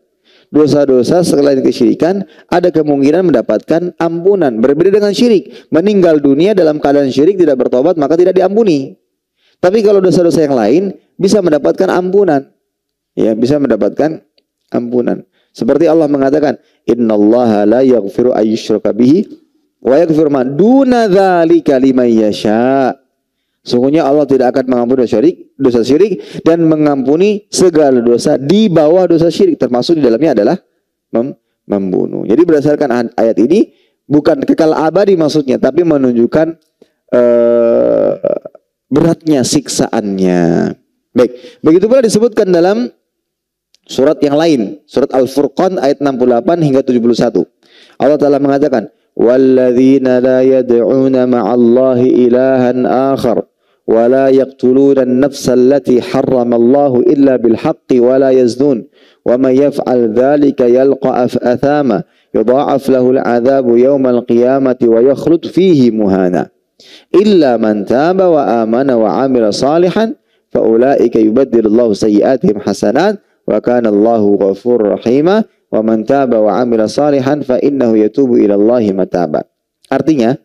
Dosa-dosa selain kesyirikan ada kemungkinan mendapatkan ampunan. Berbeda dengan syirik. Meninggal dunia dalam keadaan syirik tidak bertobat maka tidak diampuni. Tapi kalau dosa-dosa yang lain bisa mendapatkan ampunan. Ya, bisa mendapatkan ampunan. Seperti Allah mengatakan, "Innallaha la yaghfiru ayyushraka bihi wa yaghfiru ma duna dzalika liman yasha." Sungguhnya Allah tidak akan mengampuni dosa syirik dan mengampuni segala dosa di bawah dosa syirik, termasuk di dalamnya adalah membunuh. Jadi berdasarkan ayat ini bukan kekal abadi maksudnya, tapi menunjukkan beratnya siksaannya. Baik, begitu pula disebutkan dalam surat yang lain, surat Al-Furqan ayat 68 hingga 71. Allah Ta'ala mengatakan, وَالَّذِينَ لَا يَدْعُونَ مَعَ اللَّهِ إِلَهًا آخَرَ وَلَا يَقْتُلُونَ النَّفْسَ الَّتِي حَرَّمَ اللَّهُ إِلَّا بِالْحَقِّ وَلَا يَزْنُونَ وَمَنْ يَفْعَلْ ذَلِكَ يَلْقَ أَثَامًا يُضَاعَفْ لَهُ الْعَذَابُ يَوْمَ الْقِيَامَةِ وَيَخْلُدْ فِيهِ مُهَانًا إِلَّا مَنْ تَابَ وَآمَنَ وَعَمِلَ صَالِحًا فَأُولَئِكَ يُبَدِّلُ اللَّهُ سَيِّئَاتِهِمْ حَسَنَاتٍ وَكَانَ اللَّهُ غَفُورًا رَحِيمًا وَمَنْ تَابَ وَعَمِلَ صَالِحًا فَإِنَّهُ يَتُوبُ إِلَى اللَّهِ مَتَابًا. Artinya,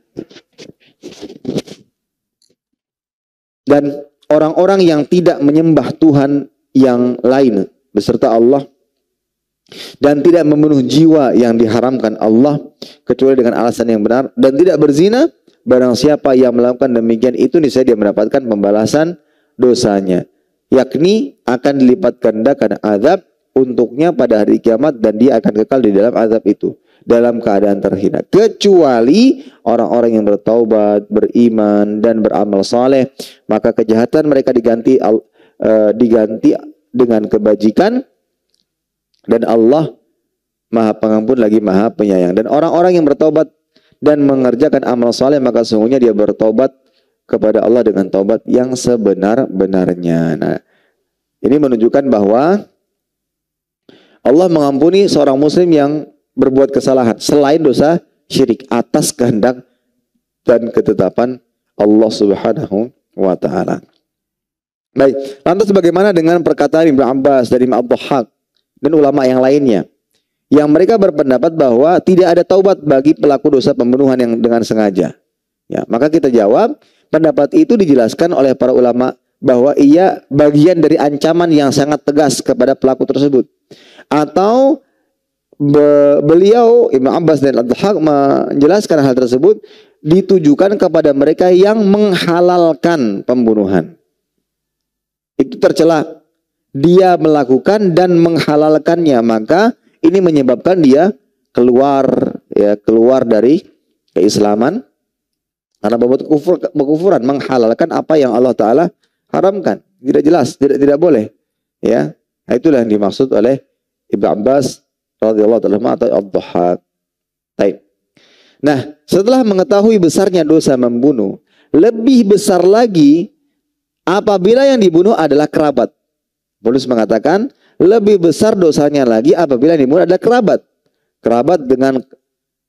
dan orang-orang yang tidak menyembah Tuhan yang lain beserta Allah dan tidak membunuh jiwa yang diharamkan Allah kecuali dengan alasan yang benar, dan tidak berzina, barang siapa yang melakukan demikian itu niscaya dia mendapatkan pembalasan dosanya, yakni akan dilipat gandakan azab untuknya pada hari kiamat, dan dia akan kekal di dalam azab itu dalam keadaan terhina, kecuali orang-orang yang bertaubat, beriman dan beramal saleh, maka kejahatan mereka diganti dengan kebajikan, dan Allah Maha Pengampun lagi Maha Penyayang. Dan orang-orang yang bertaubat dan mengerjakan amal saleh, maka sesungguhnya dia bertobat kepada Allah dengan taubat yang sebenar-benarnya. Nah, ini menunjukkan bahwa Allah mengampuni seorang muslim yang berbuat kesalahan selain dosa syirik atas kehendak dan ketetapan Allah Subhanahu wa taala. Baik, lantas bagaimana dengan perkataan Ibnu Abbas dari Imam Ad-Dhahhak dan ulama yang lainnya yang mereka berpendapat bahwa tidak ada taubat bagi pelaku dosa pembunuhan yang dengan sengaja? Ya, maka kita jawab, pendapat itu dijelaskan oleh para ulama bahwa ia bagian dari ancaman yang sangat tegas kepada pelaku tersebut. Atau beliau Ibnu Abbas dan Ad-Dhahhak menjelaskan hal tersebut ditujukan kepada mereka yang menghalalkan pembunuhan. Itu tercela, dia melakukan dan menghalalkannya, maka ini menyebabkan dia keluar dari keislaman karena berbuat kekufuran, menghalalkan apa yang Allah Taala haramkan. Tidak jelas, tidak boleh. Ya, itulah yang dimaksud oleh Ibnu Abbas radhiyallahu taala atau Ad-Dhahhak. Baik. Nah, setelah mengetahui besarnya dosa membunuh, lebih besar lagi apabila yang dibunuh adalah kerabat. Penulis mengatakan lebih besar dosanya lagi apabila yang dibunuh adalah kerabat.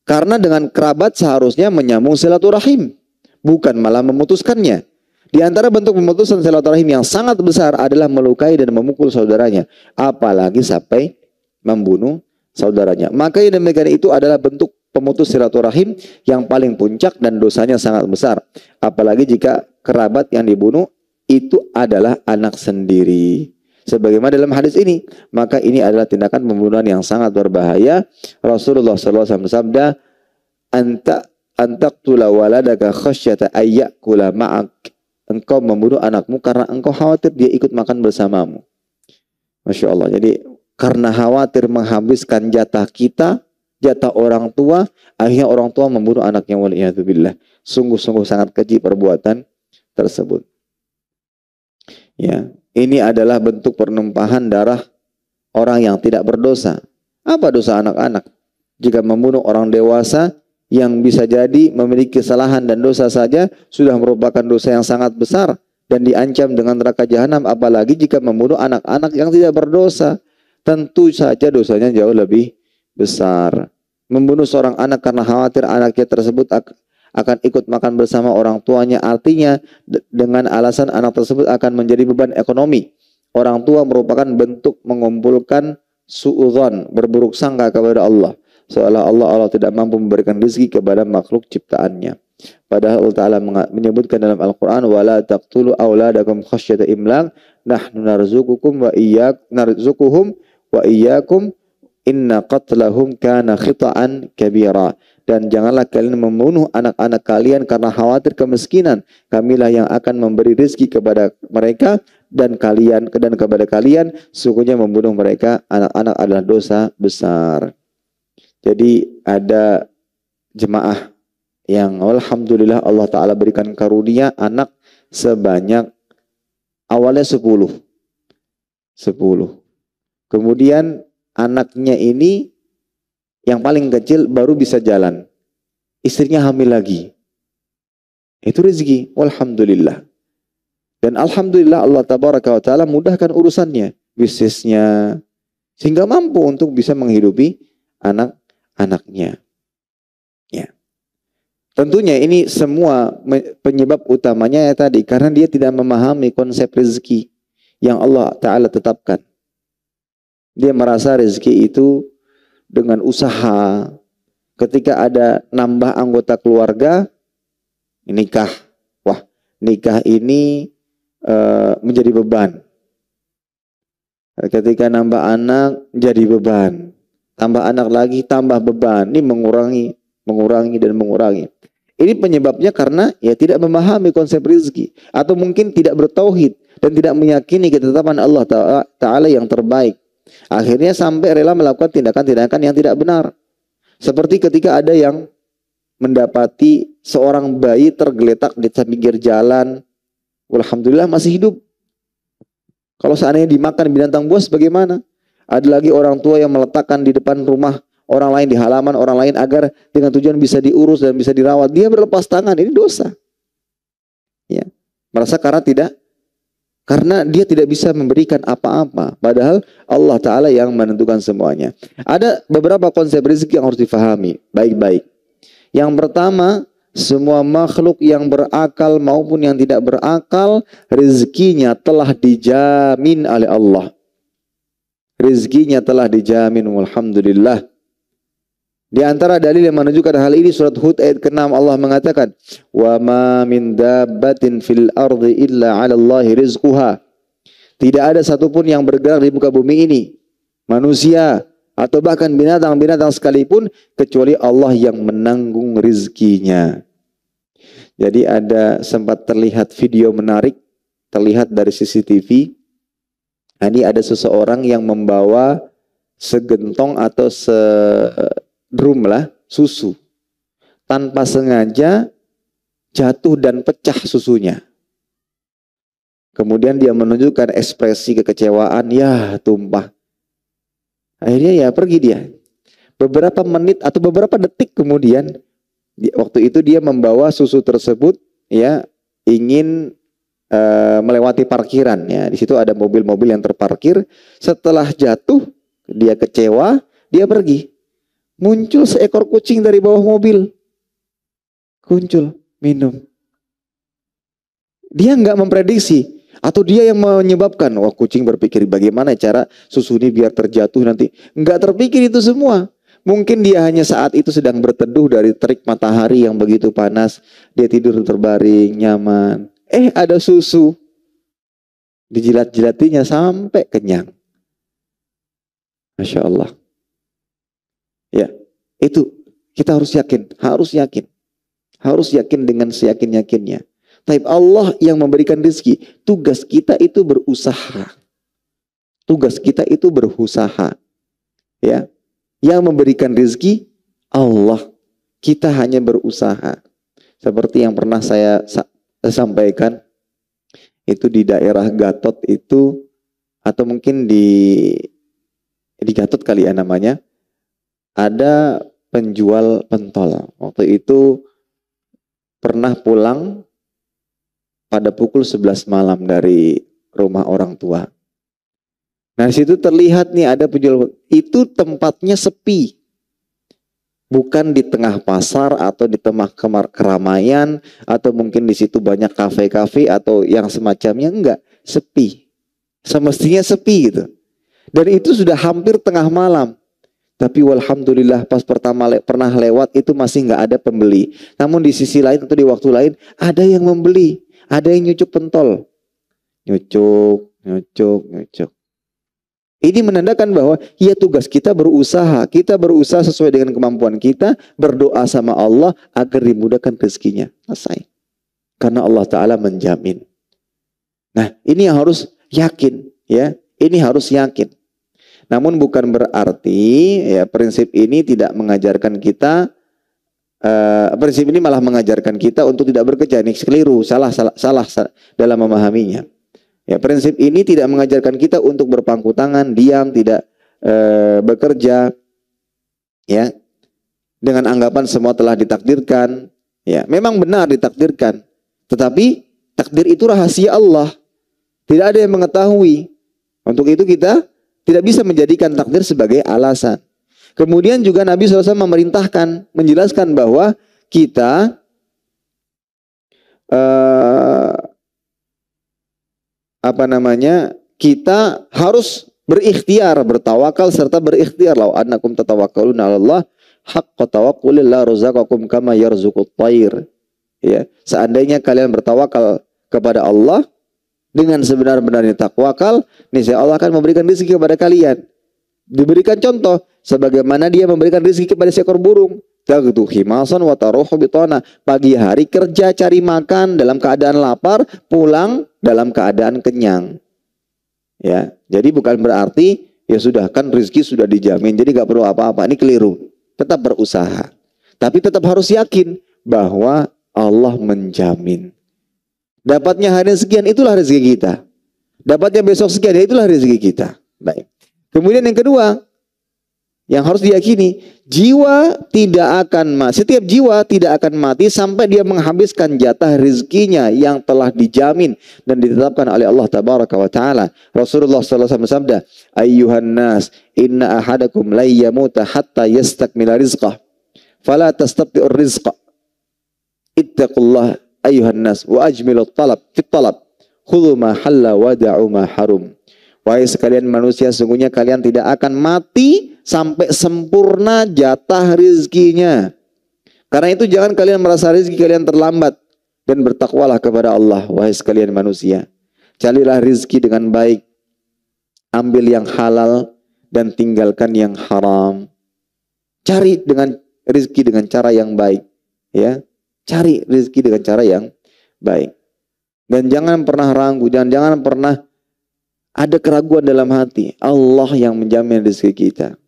Karena dengan kerabat seharusnya menyambung silaturahim, bukan malah memutuskannya. Di antara bentuk pemutusan silaturahim yang sangat besar adalah melukai dan memukul saudaranya, apalagi sampai membunuh saudaranya. Maka yang demikian itu adalah bentuk pemutus silaturahim yang paling puncak dan dosanya sangat besar. Apalagi jika kerabat yang dibunuh itu adalah anak sendiri. Sebagaimana dalam hadis ini, maka ini adalah tindakan pembunuhan yang sangat berbahaya. Rasulullah SAW bersabda, "Antaqtula waladaka khasyata ayyakula ma'ak." Engkau membunuh anakmu karena engkau khawatir dia ikut makan bersamamu. Masya Allah. Jadi karena khawatir menghabiskan jatah kita, jatah orang tua, akhirnya orang tua membunuh anaknya, waliyadzubillah. Sungguh-sungguh sangat keji perbuatan tersebut. Ya, ini adalah bentuk penumpahan darah orang yang tidak berdosa. Apa dosa anak-anak? Jika membunuh orang dewasa yang bisa jadi memiliki kesalahan dan dosa saja sudah merupakan dosa yang sangat besar dan diancam dengan neraka jahanam, apalagi jika membunuh anak-anak yang tidak berdosa, tentu saja dosanya jauh lebih besar. Membunuh seorang anak karena khawatir anaknya tersebut akan ikut makan bersama orang tuanya, artinya dengan alasan anak tersebut akan menjadi beban ekonomi. Orang tua merupakan bentuk mengumpulkan suudzon, berburuk sangka kepada Allah, seolah Allah tidak mampu memberikan rezeki kepada makhluk ciptaannya. Padahal Allah Ta'ala menyebutkan dalam Al-Quran, wala taqtulu awladakum khasyata imlaq nahnu narzukuhum wa iyyakum inna qatlahum kana khita'an kabira. Dan janganlah kalian membunuh anak-anak kalian karena khawatir kemiskinan. Kamilah yang akan memberi rezeki kepada mereka dan kepada kalian. Sesungguhnya membunuh mereka anak-anak adalah dosa besar. Jadi ada jemaah yang alhamdulillah Allah Ta'ala berikan karunia anak sebanyak awalnya 10. Kemudian anaknya ini yang paling kecil baru bisa jalan, istrinya hamil lagi. Itu rezeki, alhamdulillah. Dan alhamdulillah Allah Tabaraka wa Ta'ala mudahkan urusannya, bisnisnya, sehingga mampu untuk bisa menghidupi anak-anaknya. Ya. Tentunya ini semua penyebab utamanya ya tadi, karena dia tidak memahami konsep rezeki yang Allah Ta'ala tetapkan. Dia merasa rezeki itu dengan usaha. Ketika ada nambah anggota keluarga, nikah. Wah, nikah ini menjadi beban. Ketika nambah anak, jadi beban. tambah anak lagi, tambah beban. Ini mengurangi dan mengurangi. Ini penyebabnya karena ya tidak memahami konsep rizki, atau mungkin tidak bertauhid dan tidak meyakini ketetapan Allah Ta'ala yang terbaik. Akhirnya sampai rela melakukan tindakan-tindakan yang tidak benar. Seperti ketika ada yang mendapati seorang bayi tergeletak di pinggir jalan, alhamdulillah masih hidup. Kalau seandainya dimakan binatang buas bagaimana? Ada lagi orang tua yang meletakkan di depan rumah orang lain, di halaman orang lain, agar dengan tujuan bisa diurus dan bisa dirawat. Dia berlepas tangan, ini dosa. Ya, merasa karena dia tidak bisa memberikan apa-apa, padahal Allah Ta'ala yang menentukan semuanya. Ada beberapa konsep rezeki yang harus difahami baik-baik. Yang pertama, semua makhluk yang berakal maupun yang tidak berakal, rezekinya telah dijamin oleh Allah. Rezekinya telah dijamin, alhamdulillah. Di antara dalil yang menunjukkan hal ini, surat Hud ayat ke-6, Allah mengatakan, "Wa ma min dabbatin fil ardi illa 'ala Allahi rizquha." Tidak ada satupun yang bergerak di muka bumi ini, manusia atau bahkan binatang-binatang sekalipun, kecuali Allah yang menanggung rizkinya. Jadi ada sempat terlihat video menarik, terlihat dari CCTV. Ini ada seseorang yang membawa segentong atau drum lah susu, tanpa sengaja jatuh dan pecah susunya. Kemudian dia menunjukkan ekspresi kekecewaan, ya tumpah. Akhirnya ya pergi dia. Beberapa menit atau beberapa detik kemudian, waktu itu dia membawa susu tersebut, ya ingin melewati parkiran. Ya, di situ ada mobil-mobil yang terparkir. Setelah jatuh, dia kecewa, dia pergi. Muncul seekor kucing dari bawah mobil. Muncul, minum. Dia nggak memprediksi. Atau dia yang menyebabkan, wah kucing berpikir bagaimana cara susu ini biar terjatuh nanti. Nggak terpikir itu semua. Mungkin dia hanya saat itu sedang berteduh dari terik matahari yang begitu panas. Dia tidur terbaring, nyaman. Ada susu. Dijilat-jilatinya sampai kenyang. Masya Allah. Ya, itu kita harus yakin. Harus yakin dengan seyakin-yakinnya. Tapi Allah yang memberikan rezeki. Tugas kita itu berusaha. Ya. Yang memberikan rezeki Allah. Kita hanya berusaha. Seperti yang pernah saya sampaikan, itu di daerah Gatot itu, atau mungkin di Gatot kali ya namanya, ada penjual pentol. Waktu itu pernah pulang pada pukul 11 malam dari rumah orang tua. Nah, di situ terlihat nih ada penjual. Itu tempatnya sepi. Bukan di tengah pasar atau di tengah keramaian, atau mungkin di situ banyak kafe-kafe atau yang semacamnya, enggak, sepi. Semestinya sepi gitu. Dan itu sudah hampir tengah malam. Tapi walhamdulillah pas pertama pernah lewat itu masih enggak ada pembeli. Namun di sisi lain atau di waktu lain ada yang membeli. Ada yang nyucuk pentol. Nyucuk. Ini menandakan bahwa ya tugas kita berusaha. Kita berusaha sesuai dengan kemampuan kita. Berdoa sama Allah agar dimudahkan rezekinya. Selesai. Karena Allah Ta'ala menjamin. Nah, ini yang harus yakin. Ya, ini harus yakin. Namun bukan berarti ya prinsip ini tidak mengajarkan kita. Prinsip ini malah mengajarkan kita untuk tidak bekerja. Ini keliru, salah dalam memahaminya. Ya, prinsip ini tidak mengajarkan kita untuk berpangku tangan, diam, tidak bekerja, ya, dengan anggapan semua telah ditakdirkan. Ya, memang benar ditakdirkan, tetapi takdir itu rahasia Allah, tidak ada yang mengetahui. Untuk itu kita tidak bisa menjadikan takdir sebagai alasan. Kemudian juga Nabi SAW memerintahkan, menjelaskan bahwa kita kita harus berikhtiar, bertawakal serta berikhtiar. Lau annakum tatawakkaluna 'ala Allah haqqa tawakkuli la razaqakum kama yarzuqut thair. Ya, seandainya kalian bertawakal kepada Allah dengan sebenar-benarnya takwakal, niscaya Allah akan memberikan rezeki kepada kalian. Diberikan contoh sebagaimana dia memberikan rezeki kepada seekor burung. Taghdu khimasan wa taruhu bitana. Pagi hari kerja cari makan dalam keadaan lapar, pulang dalam keadaan kenyang. Ya, jadi bukan berarti ya sudah kan rezeki sudah dijamin, jadi nggak perlu apa-apa. Ini keliru. Tetap berusaha. Tapi tetap harus yakin bahwa Allah menjamin. Dapatnya hari sekian itulah rezeki kita. Dapatnya besok sekian itulah rezeki kita. Baik. Kemudian yang kedua, yang harus diyakini, setiap jiwa tidak akan mati sampai dia menghabiskan jatah rezekinya yang telah dijamin dan ditetapkan oleh Allah Tabaraka wa Ta'ala. Rasulullah SAW bersabda, Ayyuhan nas, inna ahadakum la yamuta hatta yastakmila rizqah. Fala tastabti'ur rizqa. Ittaqullah ayyuhan nas wa ajmilut talab fit talab. Khudhu ma halla wa da'u ma harum. Wahai sekalian manusia, sungguhnya kalian tidak akan mati sampai sempurna jatah rizkinya. Karena itu jangan kalian merasa rezeki kalian terlambat. Dan bertakwalah kepada Allah, wahai sekalian manusia. Carilah rizki dengan baik. Ambil yang halal dan tinggalkan yang haram. Cari dengan rizki dengan cara yang baik. Ya, cari rizki dengan cara yang baik. Dan jangan pernah ragu, jangan pernah ada keraguan dalam hati. Allah yang menjamin rezeki kita.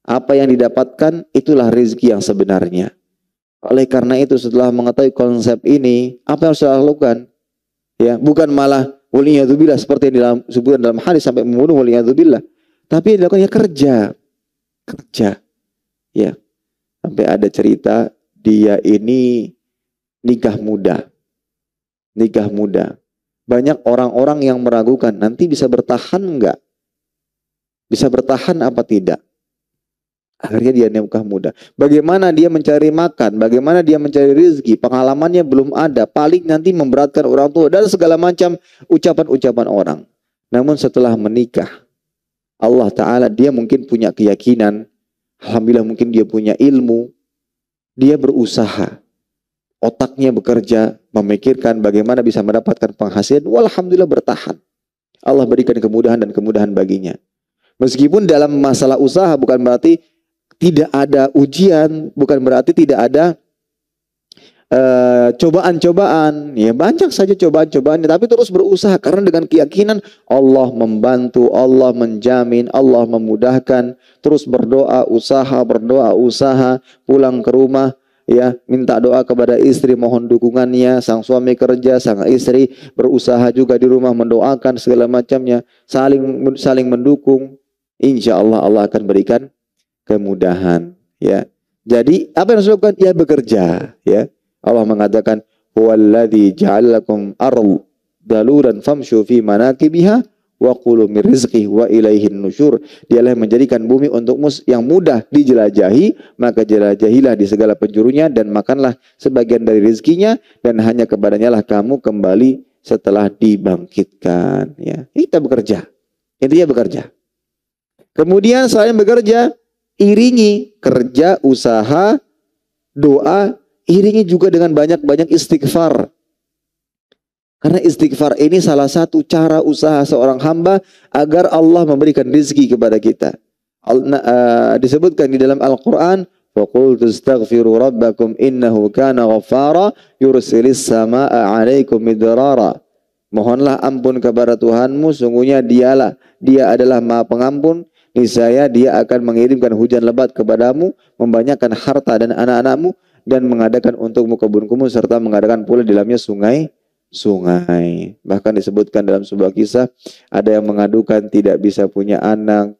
Apa yang didapatkan itulah rezeki yang sebenarnya. Oleh karena itu setelah mengetahui konsep ini, apa yang harus kita lakukan? Ya, bukan malah waliyadzubillah seperti yang disebutkan dalam hadis sampai membunuh waliyadzubillah. Tapi yang dilakukan ya kerja. Ya. Sampai ada cerita dia ini nikah muda. Banyak orang-orang yang meragukan, nanti bisa bertahan enggak? Bisa bertahan apa tidak? Akhirnya dia nikah muda. Bagaimana dia mencari makan? Bagaimana dia mencari rezeki? Pengalamannya belum ada. Paling nanti memberatkan orang tua dan segala macam ucapan-ucapan orang. Namun setelah menikah, Allah Ta'ala dia mungkin punya keyakinan. Alhamdulillah mungkin dia punya ilmu. Dia berusaha. Otaknya bekerja, memikirkan bagaimana bisa mendapatkan penghasilan. Walhamdulillah bertahan. Allah berikan kemudahan dan kemudahan baginya. Meskipun dalam masalah usaha bukan berarti tidak ada ujian, bukan berarti tidak ada cobaan-cobaan. Ya banyak saja cobaan-cobaannya, tapi terus berusaha karena dengan keyakinan Allah membantu, Allah menjamin, Allah memudahkan. Terus berdoa, usaha, pulang ke rumah. Ya, minta doa kepada istri, mohon dukungannya. Sang suami kerja, sang istri berusaha juga di rumah mendoakan segala macamnya, saling mendukung. Insya Allah Allah akan berikan kemudahan. Ya, jadi apa yang harus dilakukan? Ya bekerja. Ya, Allah mengatakan, "Huwallazi ja'alakum ardh daluran famshu fi manakibiha wa qulu mir rizqih wa ilaihin nusyur." Dialah yang menjadikan bumi untukmu yang mudah dijelajahi, maka jelajahilah di segala penjurunya dan makanlah sebagian dari rezekinya dan hanya kepadanya lah kamu kembali setelah dibangkitkan. Ya, kita bekerja. Intinya bekerja. Kemudian selain bekerja, iringi kerja, usaha, doa, iringi juga dengan banyak-banyak istighfar. Karena istighfar ini salah satu cara usaha seorang hamba agar Allah memberikan rezeki kepada kita. Disebutkan di dalam Al-Quran, فَقُلْتُ اسْتَغْفِرُوا رَبَّكُمْ إِنَّهُ كَانَ غَفَّارًا يُرْسِلِ السَّمَاءَ عَلَيْكُمْ مِدْرَارًا. Mohonlah ampun kepada Tuhanmu, sungguhnya dia adalah Maha Pengampun. Niscaya dia akan mengirimkan hujan lebat kepadamu, membanyakkan harta dan anak-anakmu, dan mengadakan untukmu kebun-kebun serta mengadakan pula di dalamnya sungai. Bahkan disebutkan dalam sebuah kisah, ada yang mengadukan tidak bisa punya anak,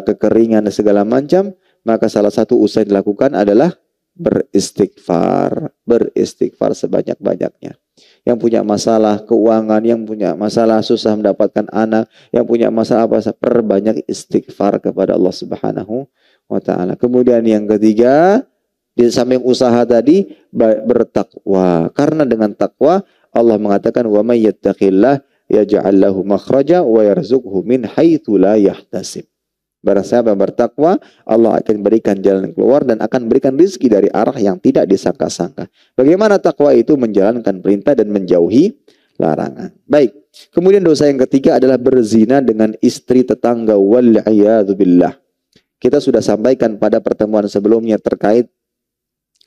kekeringan dan segala macam. Maka salah satu usaha yang dilakukan adalah beristighfar sebanyak-banyaknya. Yang punya masalah keuangan, yang punya masalah susah mendapatkan anak, yang punya masalah apa, perbanyak istighfar kepada Allah Subhanahu wa Ta'ala. Kemudian yang ketiga, di samping usaha tadi, bertakwa. Karena dengan takwa Allah mengatakan, wa may yattaqillah yaj'al lahu makhraja wa yarzuqhu min haitsu la yahtasib. Barang siapa yang bertakwa, Allah akan berikan jalan keluar dan akan berikan rezeki dari arah yang tidak disangka-sangka. Bagaimana takwa itu? Menjalankan perintah dan menjauhi larangan. Baik. Kemudian dosa yang ketiga adalah berzina dengan istri tetangga, wal'iyadzubillah. Kita sudah sampaikan pada pertemuan sebelumnya terkait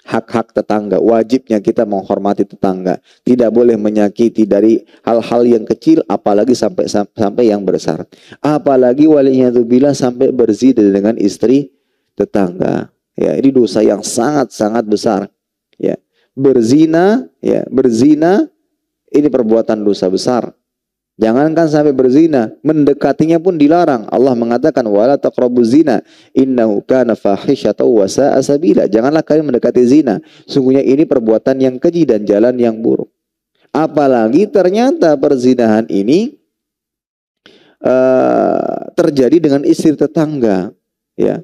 hak-hak tetangga. Wajibnya kita menghormati tetangga. Tidak boleh menyakiti dari hal-hal yang kecil, apalagi sampai yang besar. Apalagi wal'iyadzubillah sampai berzina dengan istri tetangga. Ya, ini dosa yang sangat-sangat besar. Ya, berzina ini perbuatan dosa besar. Jangankan sampai berzina, mendekatinya pun dilarang. Allah mengatakan wala taqrabuz zina innahu kana fahisyatan wa sa'a sabila. Janganlah kalian mendekati zina. Sungguhnya ini perbuatan yang keji dan jalan yang buruk. Apalagi ternyata perzinahan ini terjadi dengan istri tetangga, ya.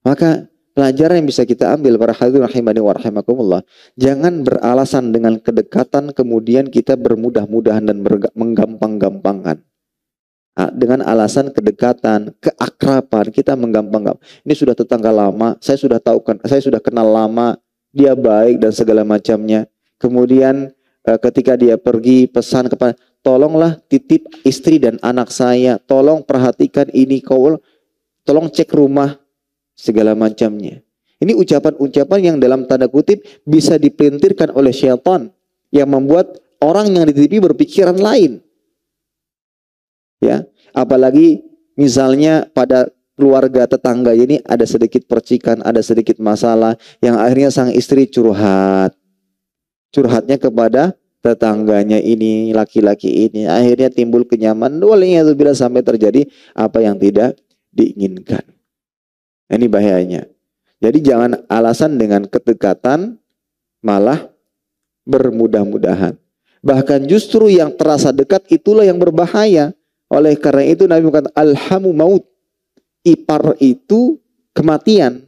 Maka pelajaran yang bisa kita ambil para hadirin rahimani wa rahimakumullah, jangan beralasan dengan kedekatan kemudian kita bermudah-mudahan dan menggampang-gampangkan. Nah, dengan alasan kedekatan, keakraban kita menggampang-gampang. Ini sudah tetangga lama, saya sudah kenal lama, dia baik dan segala macamnya. Kemudian ketika dia pergi pesan kepada, tolonglah titip istri dan anak saya, tolong perhatikan ini, tolong cek rumah, segala macamnya. Ini ucapan-ucapan yang dalam tanda kutip bisa dipelintirkan oleh syaitan yang membuat orang yang dititipi berpikiran lain. Ya, apalagi misalnya pada keluarga tetangga ini ada sedikit percikan, ada sedikit masalah yang akhirnya sang istri curhatnya kepada tetangganya ini, laki-laki ini, akhirnya timbul kenyamanan, waliyadzubillah sampai terjadi apa yang tidak diinginkan. Ini bahayanya. Jadi jangan alasan dengan kedekatan malah bermudah-mudahan. Bahkan justru yang terasa dekat itulah yang berbahaya. Oleh karena itu Nabi mengatakan alhamu maut. Ipar itu kematian.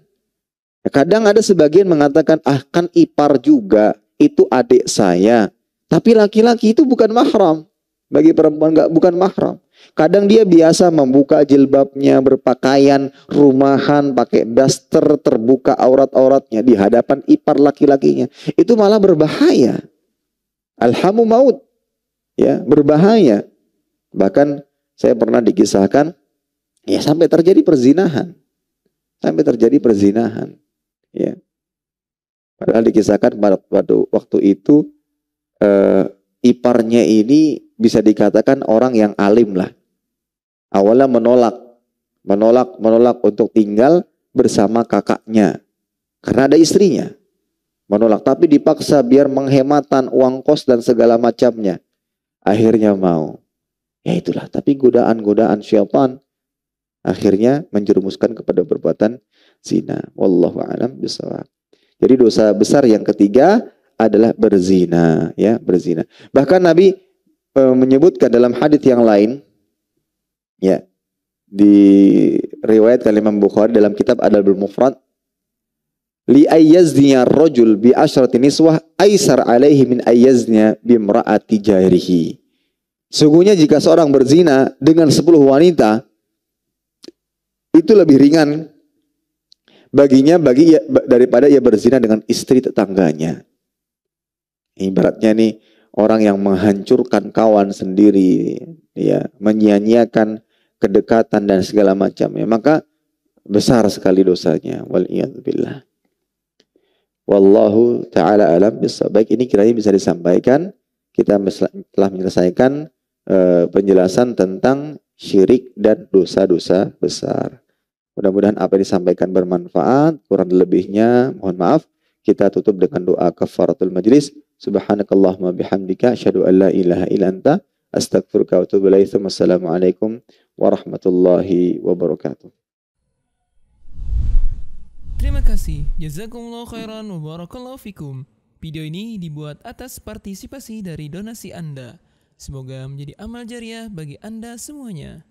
Kadang ada sebagian mengatakan kan ipar juga, itu adik saya. Tapi laki-laki itu bukan mahram. Bagi perempuan bukan mahram. Kadang dia biasa membuka jilbabnya, berpakaian rumahan, pakai daster, terbuka aurat-auratnya di hadapan ipar laki-lakinya. Itu malah berbahaya. Alhamu maut. Ya, berbahaya. Bahkan saya pernah dikisahkan, ya sampai terjadi perzinahan. Sampai terjadi perzinahan. Ya. Padahal dikisahkan pada waktu itu iparnya ini bisa dikatakan orang yang alim lah. Awalnya menolak untuk tinggal bersama kakaknya. Karena ada istrinya. Menolak, tapi dipaksa biar menghematan uang kos dan segala macamnya. Akhirnya mau. Ya itulah, tapi godaan-godaan syaitan akhirnya menjerumuskan kepada perbuatan zina. Wallahu a'lam bishawab. Jadi dosa besar yang ketiga adalah berzina, ya, berzina. Bahkan Nabi menyebutkan dalam hadis yang lain, ya, di riwayat Imam Bukhari dalam kitab Adabul Mufrad, li ayyazniya ar-rajul bi asyrati niswah aisar alaihi min ayyazniya bi imra'ati jarihi. Sungguhnya jika seorang berzina dengan 10 wanita itu lebih ringan baginya daripada ia berzina dengan istri tetangganya. Ibaratnya nih orang yang menghancurkan kawan sendiri, ya, menyia-nyiakan kedekatan dan segala macamnya, maka besar sekali dosanya. Waliyadzubillah. Wallahu ta'ala alam bissawab. Baik, ini kiranya bisa disampaikan. Kita telah menyelesaikan penjelasan tentang syirik dan dosa-dosa besar. Mudah-mudahan apa yang disampaikan bermanfaat. Kurang lebihnya mohon maaf. Kita tutup dengan doa kafaratul majlis. Subhanakallahumma bihamdika asyhadu an la ilaha illa anta astaghfiruka wa atubu ilaik. Wassalamualaikum warahmatullahi wabarakatuh. Terima kasih. Jazakumullah khairan wa barakallahu fikum. Video ini dibuat atas partisipasi dari donasi Anda. Semoga menjadi amal jariah bagi Anda semuanya.